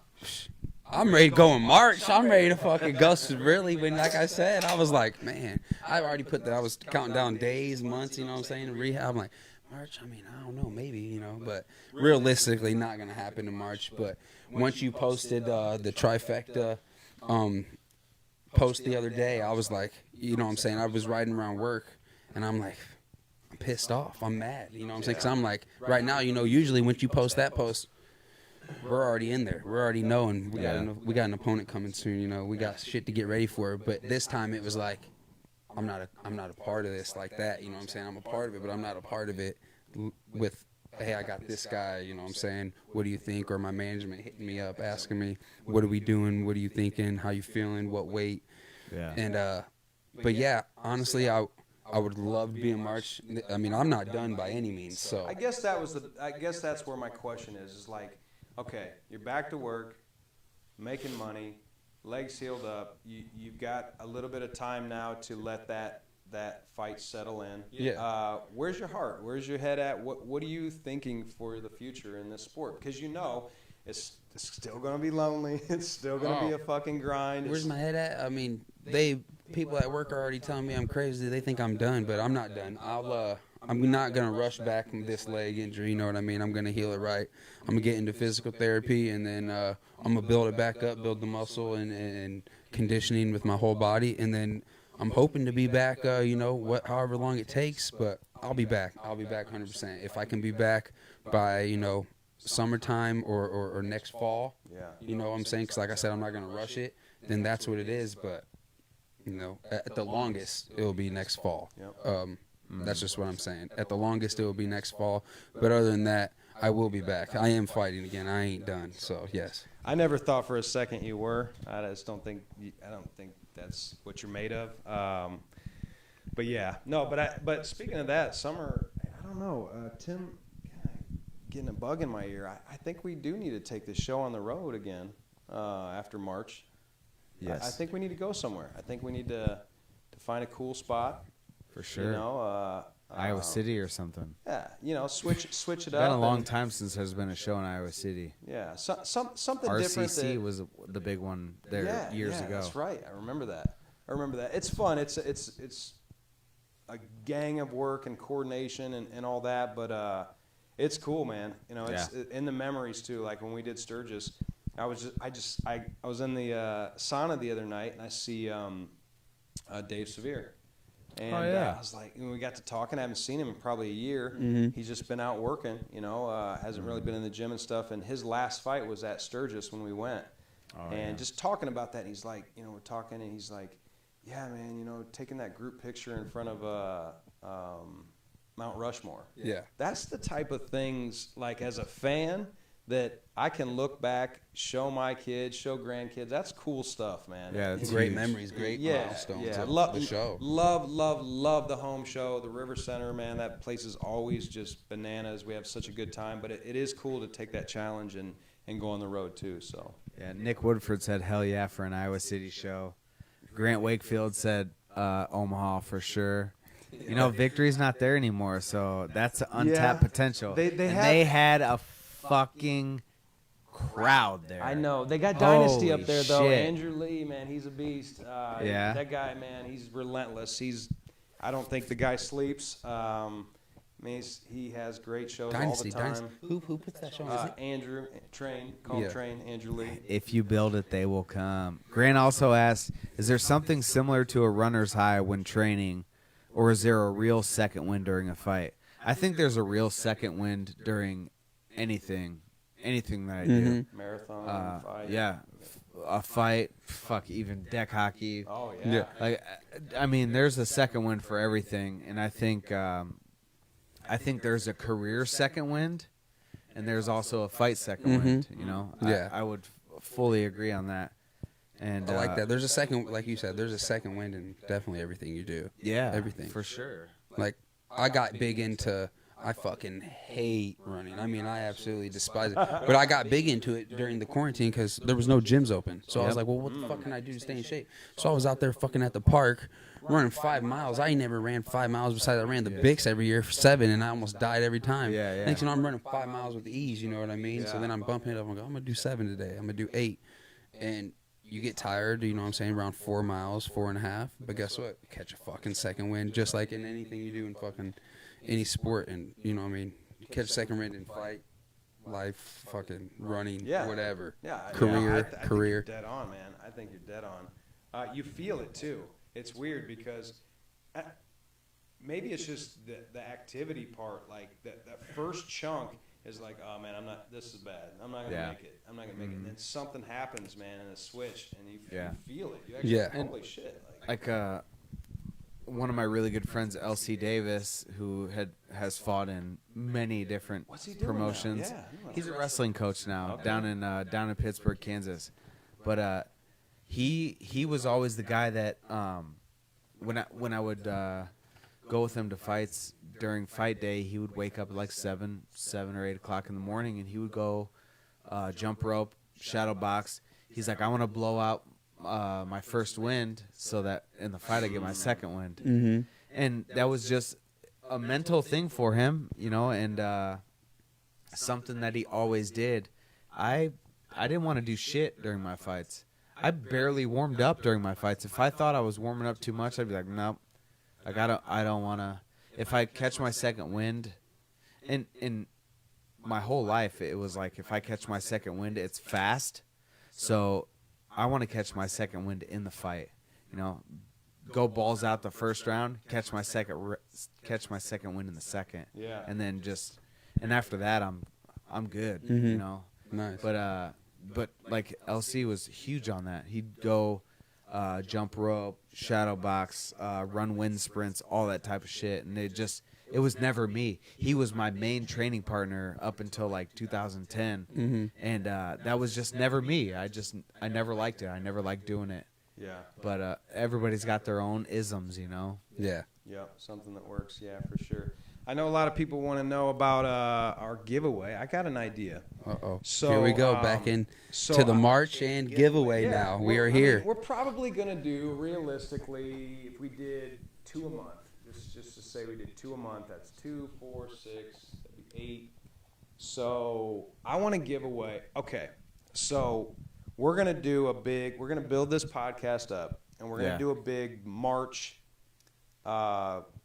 I'm ready to go in March. I'm ready to fucking go. Really, when like I said, I was like, man, I already put that. I was counting down days, months. You know what I'm saying? In rehab, I'm like, March. I mean, I don't know, maybe, you know, but realistically, not gonna happen in March. But once you posted the trifecta post the other day, I was like, you know what I'm saying? I was riding around work, and I'm like, I'm pissed off. I'm mad. You know what I'm saying? Because I'm like, right now, you know, usually when you post that post, we're already in there. We're already knowing we got an opponent coming soon. You know, we got shit to get ready for. But this time it was like, I'm not a part of this like that. You know what I'm saying? I'm a part of it, but I'm not a part of it with, hey, I got this guy. You know what I'm saying? What do you think? Or my management hitting me up, asking me, what are we doing? What are you thinking? How you feeling? What weight? Yeah. And but yeah, honestly, I would love to be in March. I mean, I'm not done by any means. So I guess that's where my question is like, okay, you're back to work, making money, legs healed up. You've got a little bit of time now to let that fight settle in. Yeah. Where's your heart? Where's your head at? What are you thinking for the future in this sport? Because you know it's still going to be lonely. It's still going to be a fucking grind. Where's my head at? I mean, people at work are already telling me I'm crazy. They think I'm done, but I'm not done. I'm not going to rush back from this leg injury, you know what I mean? I'm going to heal it right. I'm going to get into physical therapy, and then I'm going to build it back up, build the muscle and conditioning with my whole body, and then I'm hoping to be back, however long it takes, but I'll be back. I'll be back 100%. If I can be back by, summertime or next fall, you know what I'm saying? Because like I said, I'm not going to rush it, then that's what it is, but, at the longest, it'll be next fall. That's just what I'm saying. At the longest, it will be next fall. But other than that, I will be back. I am fighting again. I ain't done. So yes. I never thought for a second you were. I don't think that's what you're made of. But yeah, no. But speaking of that, summer. I don't know. Tim, getting a bug in my ear. I think we do need to take this show on the road again after March. Yes. I think we need to go somewhere. I think we need to find a cool spot. For sure. Iowa City or something. Yeah, switch it up. It's been a long time since there's been a show in Iowa City. Yeah, something RCC different. RCC was the big one there years ago. That's right. I remember that. It's fun. It's a gang of work and coordination and all that, but it's cool, man. It's in the memories too. Like when we did Sturgis, I was in the sauna the other night, and I see Dave Severe. And I was like, we got to talking. I haven't seen him in probably a year. Mm-hmm. He's just been out working, hasn't really been in the gym and stuff. And his last fight was at Sturgis when we went. Just talking about that, and he's like, we're talking, and he's like, yeah, man, taking that group picture in front of Mount Rushmore. Yeah. That's the type of things, like as a fan, that I can look back, show my kids, show grandkids. That's cool stuff, man. Yeah, it's great huge. memories, great milestones of the show. Love the home show, the River Center, man. That place is always just bananas. We have such a good time, but it is cool to take that challenge and go on the road too. So yeah, Nick Woodford said hell yeah for an Iowa City show. Grant Wakefield said Omaha for sure. Victory's not there anymore, so that's untapped potential. They had a fucking crowd there. I know. They got Dynasty up there, though. Shit. Andrew Lee, man, he's a beast. That guy, man, he's relentless. I don't think the guy sleeps. He has great shows Dynasty, all the time. Dynasty. Who puts that show on? Andrew Train. Call him Train, Andrew Lee. If you build it, they will come. Grant also asked, is there something similar to a runner's high when training, or is there a real second wind during a fight? I think there's a real second wind during anything that I do. Marathon, fight. Yeah. a fight, fuck, even deck hockey. Oh yeah. Like, I mean, there's a second wind for everything, and I think there's a career second wind, and there's also a fight second wind. You know, Yeah. I would fully agree on that. And I like that. There's a second, like you said, there's a second wind in definitely everything you do. Yeah, everything for sure. Like, I got big into. I fucking hate running. I mean, I absolutely despise it. But I got big into it during the quarantine because there was no gyms open. So I was like, well, what the fuck can I do to stay in shape? So I was out there fucking at the park running 5 miles. I never ran 5 miles. Besides, I ran the Bix every year for 7, and I almost died every time. Yeah. Next thing you know, I'm running 5 miles with ease. You know what I mean? So then I'm bumping it up. I'm going to do 7 today. I'm going to do 8. And you get tired, you know what I'm saying, around 4 miles, 4.5. But guess what? Catch a fucking second wind, just like in anything you do in fucking any sport. And, you know what I mean? You catch a second wind in fight, life, fucking running, whatever. Yeah. Career, I think career. you're dead on, man. I think you're dead on. You feel it, too. It's weird because maybe it's just the activity part. Like, that first chunk is like, oh, man, this is bad. I'm not going to make it. I'm not going to make it. And then something happens, man, and a switch, and you feel it. You actually, holy shit. Like, one of my really good friends, LC Davis, who has fought in many different promotions. He's a wrestling coach now down in Pittsburgh, Kansas. But he was always the guy that when I would go with him to fights during fight day, he would wake up at like 7 or 8 o'clock in the morning, and he would go jump rope, shadow box. He's like, I want to blow out my first wind so that in the fight I get my second wind. Mm-hmm. And that was just a mental thing for him, you know, and something that he always did. I didn't want to do shit during my fights. I barely warmed up during my fights. If I thought I was warming up too much, I'd be like, nope. Like, I don't want to. If I catch my second wind, and in my whole life, it was like, if I catch my second wind, it's fast. So I want to catch my second wind in the fight. You know, go balls out the first round, catch my second wind in the second. Yeah. And then and after that, I'm good. Mm-hmm. You know. Nice. But like LC was huge on that. He'd go jump rope, shadow box, run wind sprints, all that type of shit. And it was never me. He was my main training partner up until like 2010. Mm-hmm. And that was just never me. I never liked it. I never liked doing it. Yeah. But everybody's got their own isms, you know? Yeah. Yeah, something that works. Yeah, for sure. I know a lot of people want to know about our giveaway. I got an idea. Uh-oh. So, here we go, back in so to the March and giveaway now. We are here. We're probably going to do, realistically, if we did 2 a month, just to say we did 2 a month, that's 2, 4, 6, that'd be 8. So I want to give away, okay, so we're going to build this podcast up, and we're going to do a big March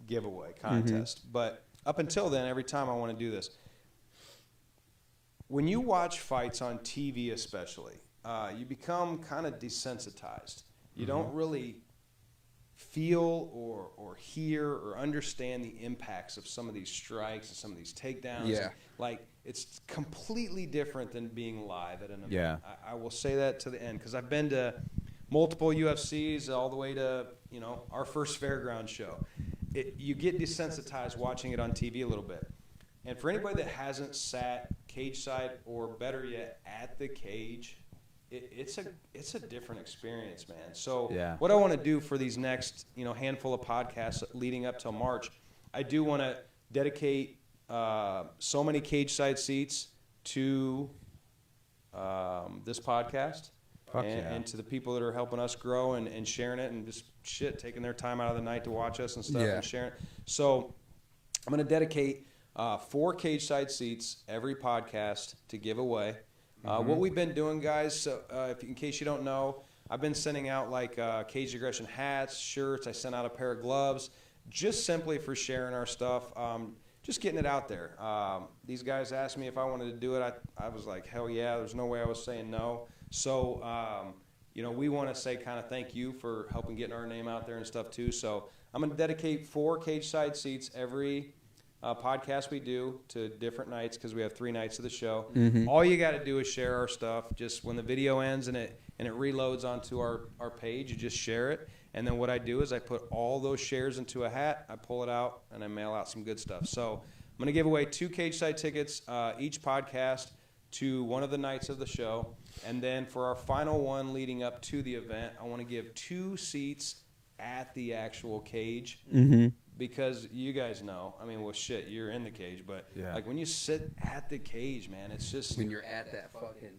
giveaway contest. Mm-hmm. But up until then, every time I want to do this, when you watch fights on TV especially, you become kind of desensitized. You don't really feel or hear or understand the impacts of some of these strikes and some of these takedowns. Yeah. Like, it's completely different than being live at an event. Yeah. I will say that to the end, because I've been to multiple UFCs all the way to, you know, our first Fairground show. You get desensitized watching it on TV a little bit. And for anybody that hasn't sat cage side, or better yet, at the cage, it's a different experience, man. So what I want to do for these next, you know, handful of podcasts leading up till March, I do want to dedicate so many cage side seats to this podcast. And to the people that are helping us grow and sharing it, and just taking their time out of the night to watch us and stuff and sharing it. So I'm going to dedicate 4 cage side seats every podcast to give away. What we've been doing, guys, so in case you don't know, I've been sending out like Cage Aggression hats, shirts. I sent out a pair of gloves, just simply for sharing our stuff, just getting it out there. These guys asked me if I wanted to do it. I was like, hell yeah. There's no way I was saying no. So, you know, we want to say kind of thank you for helping getting our name out there and stuff too. So I'm going to dedicate 4 cage side seats every podcasts we do to different nights because we have 3 nights of the show. Mm-hmm. All you got to do is share our stuff. Just when the video ends and it reloads onto our page, you just share it. And then what I do is I put all those shares into a hat, I pull it out, and I mail out some good stuff. So I'm going to give away 2 cage side tickets each podcast to one of the nights of the show. And then for our final one leading up to the event, I want to give 2 seats at the actual cage. Mm-hmm. Because you guys know, I mean, well, shit, you're in the cage, but like when you sit at the cage, man, it's just When you're at that fucking,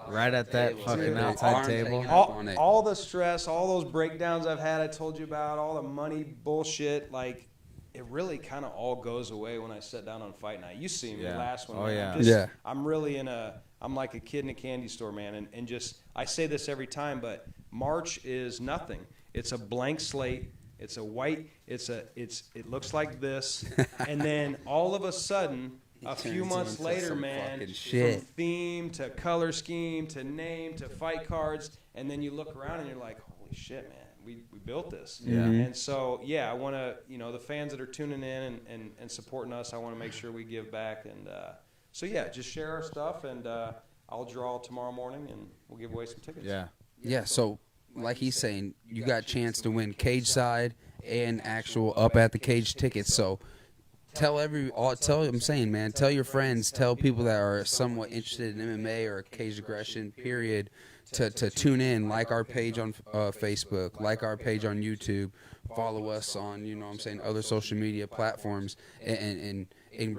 Right at that table, fucking dude, outside arms table. hanging up on it. all the stress, all those breakdowns I've had, I told you about, all the money bullshit, like it really kind of all goes away when I sit down on fight night. You see me Yeah. last one. Oh, man. yeah. I'm really I'm like a kid in a candy store, man, and just I say this every time, but March is nothing. It's a blank slate. It's a white. It looks like this, and then all of a sudden, a few months later, man, from theme to color scheme to name to fight cards, and then you look around and you're like, holy shit, man, we built this. Yeah. And so I want to, the fans that are tuning in and supporting us, I want to make sure we give back, and so just share our stuff, and I'll draw tomorrow morning, and we'll give away some tickets. Yeah, so like he's saying, you got a chance to win cage side and actual up at the cage tickets. So tell your friends, tell people that are somewhat interested in MMA or cage aggression, period, to tune in, like our page on Facebook, like our page on YouTube, follow us on, other social media platforms, and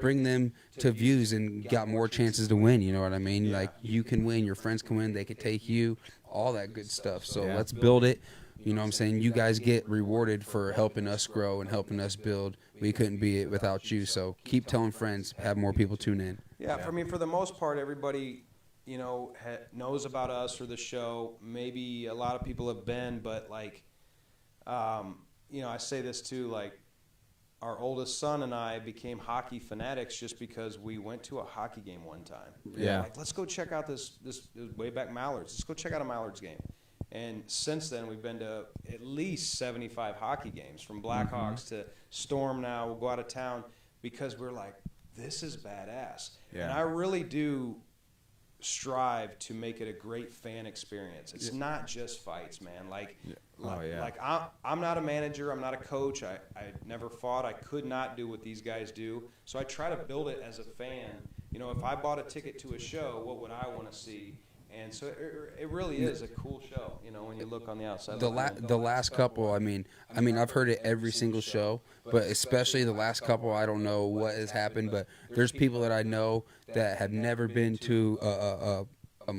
bring them to views and got more chances to win, you know what I mean? Yeah. Like, you can win, your friends can win, they could take you, all that good stuff. So let's build it. You know what I'm saying? You guys get rewarded for helping us grow and helping us build. We couldn't be it without you. So keep telling friends, have more people tune in. Yeah, for the most part, everybody, knows about us or the show. Maybe a lot of people have been, but like, I say this too, like, our oldest son and I became hockey fanatics just because we went to a hockey game one time. Yeah. Like, let's go check out this way back Mallards. Let's go check out a Mallards game. And since then, we've been to at least 75 hockey games, from Blackhawks to Storm now. We'll go out of town because we're like, this is badass. Yeah. And I really do strive to make it a great fan experience. It's not just fights, man. Like I'm not a manager. I'm not a coach. I never fought. I could not do what these guys do. So I try to build it as a fan. If I bought a ticket to a show, what would I want to see? And so it really is a cool show, when you look on the outside. The last couple, I mean, I've heard it every single show, but especially the last couple, I don't know what has happened, but there's people that I know that have never been to a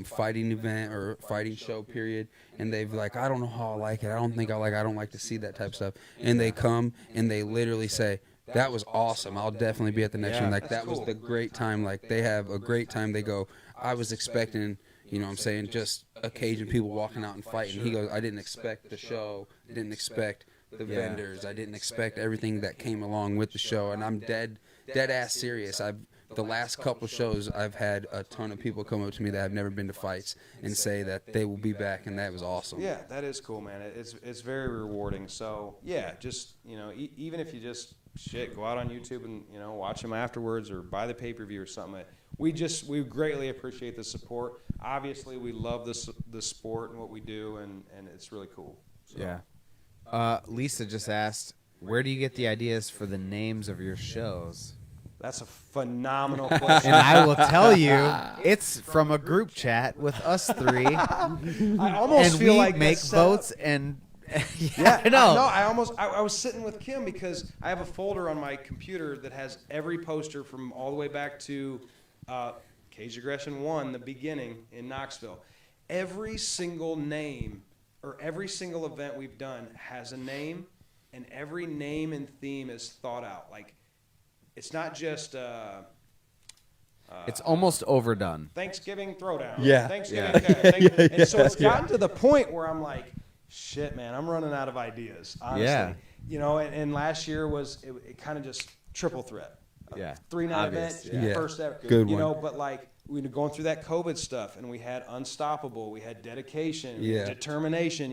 fighting event or fighting show, period, and they've like, I don't know how I like it. I don't think I don't like to see that type of stuff. And they come and they literally say, that was awesome. I'll definitely be at the next one. Like, that was the great time. Like, they have a great time. They go, I was expecting, just a cage and people walking out and fighting. He goes, I didn't expect the show. I didn't expect the vendors. I didn't expect everything that came along with the show. And I'm dead ass serious. The last couple shows, I've had a ton of people come up to me that have never been to fights and say that they will be back, and that was awesome. Yeah, that is cool, man. It's very rewarding. So, just, even if you just, go out on YouTube and, watch them afterwards or buy the pay-per-view or something. We greatly appreciate the support. Obviously, we love the sport and what we do, and it's really cool. So. Yeah. Lisa just asked, where do you get the ideas for the names of your shows? That's a phenomenal question. And I will tell you, it's from a group chat with us 3. I almost feel like we make votes and... I know. I was sitting with Kim because I have a folder on my computer that has every poster from all the way back to Cage Aggression 1, the beginning in Knoxville. Every single name or every single event we've done has a name, and every name and theme is thought out. Like, it's not just it's almost overdone. Thanksgiving Throwdown. Yeah. Thanksgiving. And so it's gotten to the point where I'm like, shit, man, I'm running out of ideas, honestly. Yeah. And last year it kind of just triple threat. 3-night event, first ever. Good one. But like, we were going through that COVID stuff, and we had Unstoppable, we had Dedication, Determination,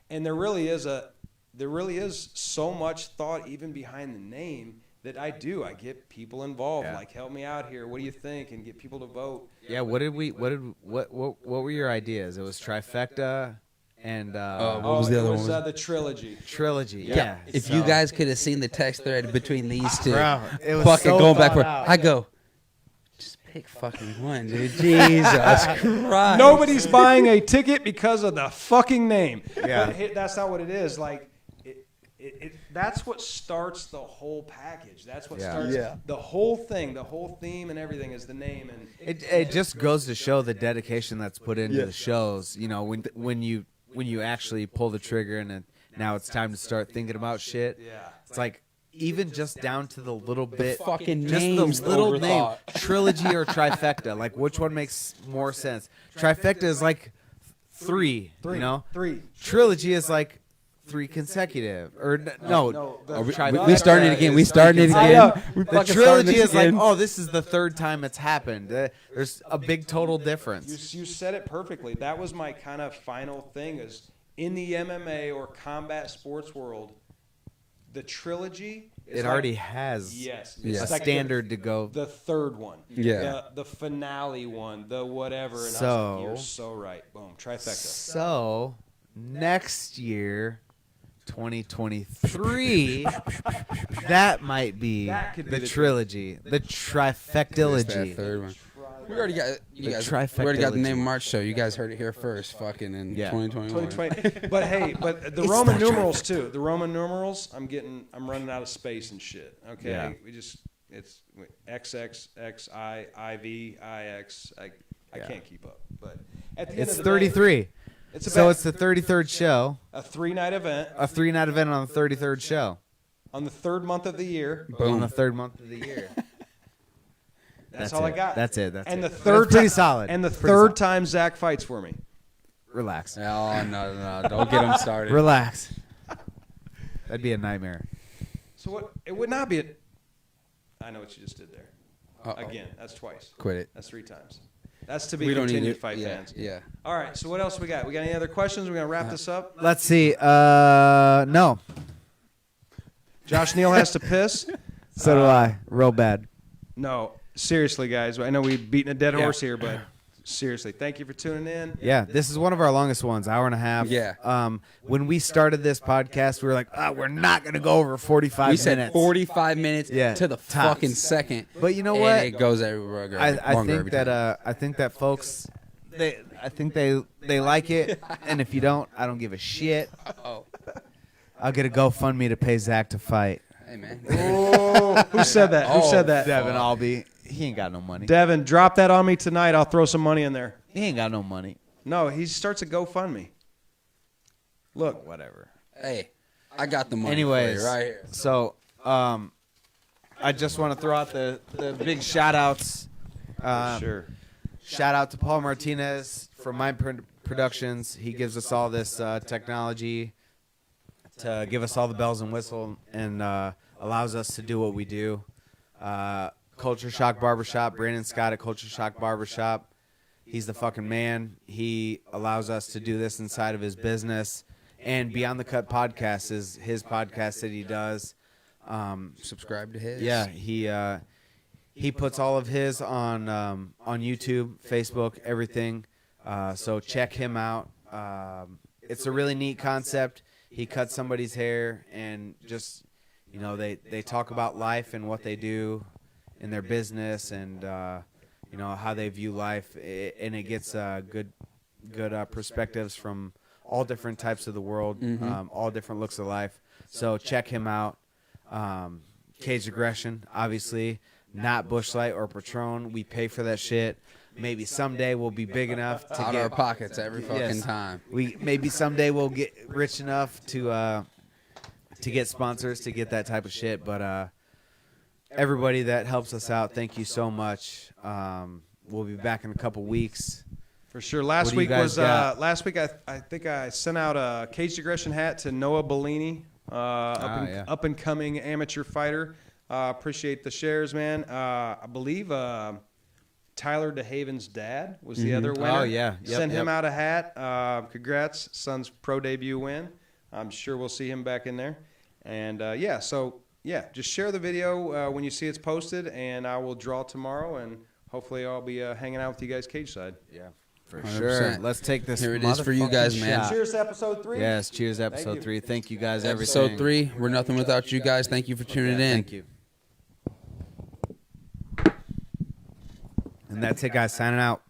and there really is so much thought even behind the name that I do. I get people involved. Yeah. Like, help me out here. What do you think? And get people to vote. Yeah. What were your ideas? It was trifecta and What was the other It was one? the trilogy. trilogy. Yeah. If you guys could have seen the text thread between these two, Bro, it was fucking so going thought backward, out. I go, just pick fucking one, dude. Jesus Christ. Nobody's buying a ticket because of the fucking name. Yeah. But that's not what it is. Like, that's what starts the whole package. That's what starts the whole thing, the whole theme and everything is the name. And It just goes to show the dedication that's put into the shows. You know, when you actually pull the trigger and now it's time to start thinking about shit. Yeah. It's like even just down to the little bit, fucking just names the little name, overthought. trilogy or trifecta. Like which one makes more sense? Trifecta is like three. You know, Three. trilogy is like 3 consecutive or no. We starting it again. We starting it I again. know. We The fucking starting trilogy this is like, again. oh, this is the 3rd time it's happened. There's a big total difference. You said it perfectly. That was my kind of final thing is in the MMA or combat sports world, the trilogy is It already has yes, Yeah. a it's like standard to go. the third one. Yeah. The finale one, the whatever. And I was So- like, you're so right. Boom. Trifecta. So next year, 2023, that might be That could be the the trilogy, the It's that trifectilogy. third one. We already got The we already got the trifectilogy. name of March show. You guys heard it here first. Fucking in Yeah. 2021. 2020. But hey, but the It's Roman the numerals too. The Roman numerals, I'm running out of space and shit. Okay, Yeah. it's XX, XI, IV, IX. I Yeah. can't keep up. But at the end It's of the day, 33. it's So about it's the 33rd show, a 3-night event a 3-night event on the 33rd show on the 3rd month of the year. on Boom. the 3rd month of the year. That's all I it. got. That's it. And the But third it's pretty ti- solid. And the Pretty third solid. time Zach fights for me. Relax. Oh no! Don't get him started. Relax. That'd be a nightmare. So what? It would not be a. I know what you just did there. Uh-oh. Again, that's twice. Quit it. That's 3 times. That's to be We don't need continued, it. fight Yeah. fans. Yeah. All right. So what else we got? We got any other questions? We're gonna wrap this up. Let's see. No. Josh Neal has to piss. So do I. Real bad. No, seriously, guys. I know we've beaten a dead horse here, but seriously, thank you for tuning in. Yeah, this is one of our longest ones, hour and a half. Yeah. When we started this podcast, we were like, we're not going to go over 45 We said minutes. 45 minutes Yeah, to the tops. fucking second. But you know and what? It goes everywhere. I longer think every that time. I think that folks they like it, and if you don't, I don't give a shit. Oh, I'll get a GoFundMe to pay Zach to fight. hey man. Oh, who said that? Who Oh, said that? Devin Albee, he ain't got no money. Devin, drop that on me tonight. I'll throw some money in there. He ain't got no money. No, he starts a GoFundMe. Look, Whatever. Hey, I got the money. Anyways, for you right here. so I just want to throw out the big shout outs. sure. Shout out to Paul Martinez from Mind Productions. He gives us all this technology to give us all the bells and whistles and allows us to do what we do. Culture Shock Barbershop, Brandon Scott at Culture Shock Barbershop. He's the fucking man. He allows us to do this inside of his business. And Beyond the Cut podcast is his podcast that he does. Subscribe to his. Yeah, he puts all of his on YouTube, Facebook, everything. So check him out. It's a really neat concept. He cuts somebody's hair and just, they talk about life and what they do in their business and how they view life, and it gets good perspectives from all different types of the world, all different looks of life. So check him out. Cage Aggression, obviously, not Busch Light or Patron. We pay for that shit. Maybe someday we'll be big enough to Out get of our pockets every fucking Yes. time. Maybe someday we'll get rich enough to get sponsors to get that type of shit. But everybody that helps us out, thank you so much. We'll be back in a couple weeks. For sure. What Last do you week guys was got? last week. I think I sent out a Cage Aggression hat to Noah Bellini, yeah. up and coming amateur fighter. Appreciate the shares, man. I believe Tyler DeHaven's dad was the other winner. Oh, yeah. Yep, Sent him yep. out a hat. Congrats, son's pro debut win. I'm sure we'll see him back in there. And so yeah, just share the video when you see it's posted, and I will draw tomorrow, and hopefully I'll be hanging out with you guys cage side. Yeah, for 100%. sure. Let's take this. Here it is for you guys, man. shot. Cheers to episode 3. Yes, cheers to episode you. 3. Thank you guys. Episode 3. We're nothing without you guys. Thank you for tuning in. Thank you. And that's it, guys. Signing out.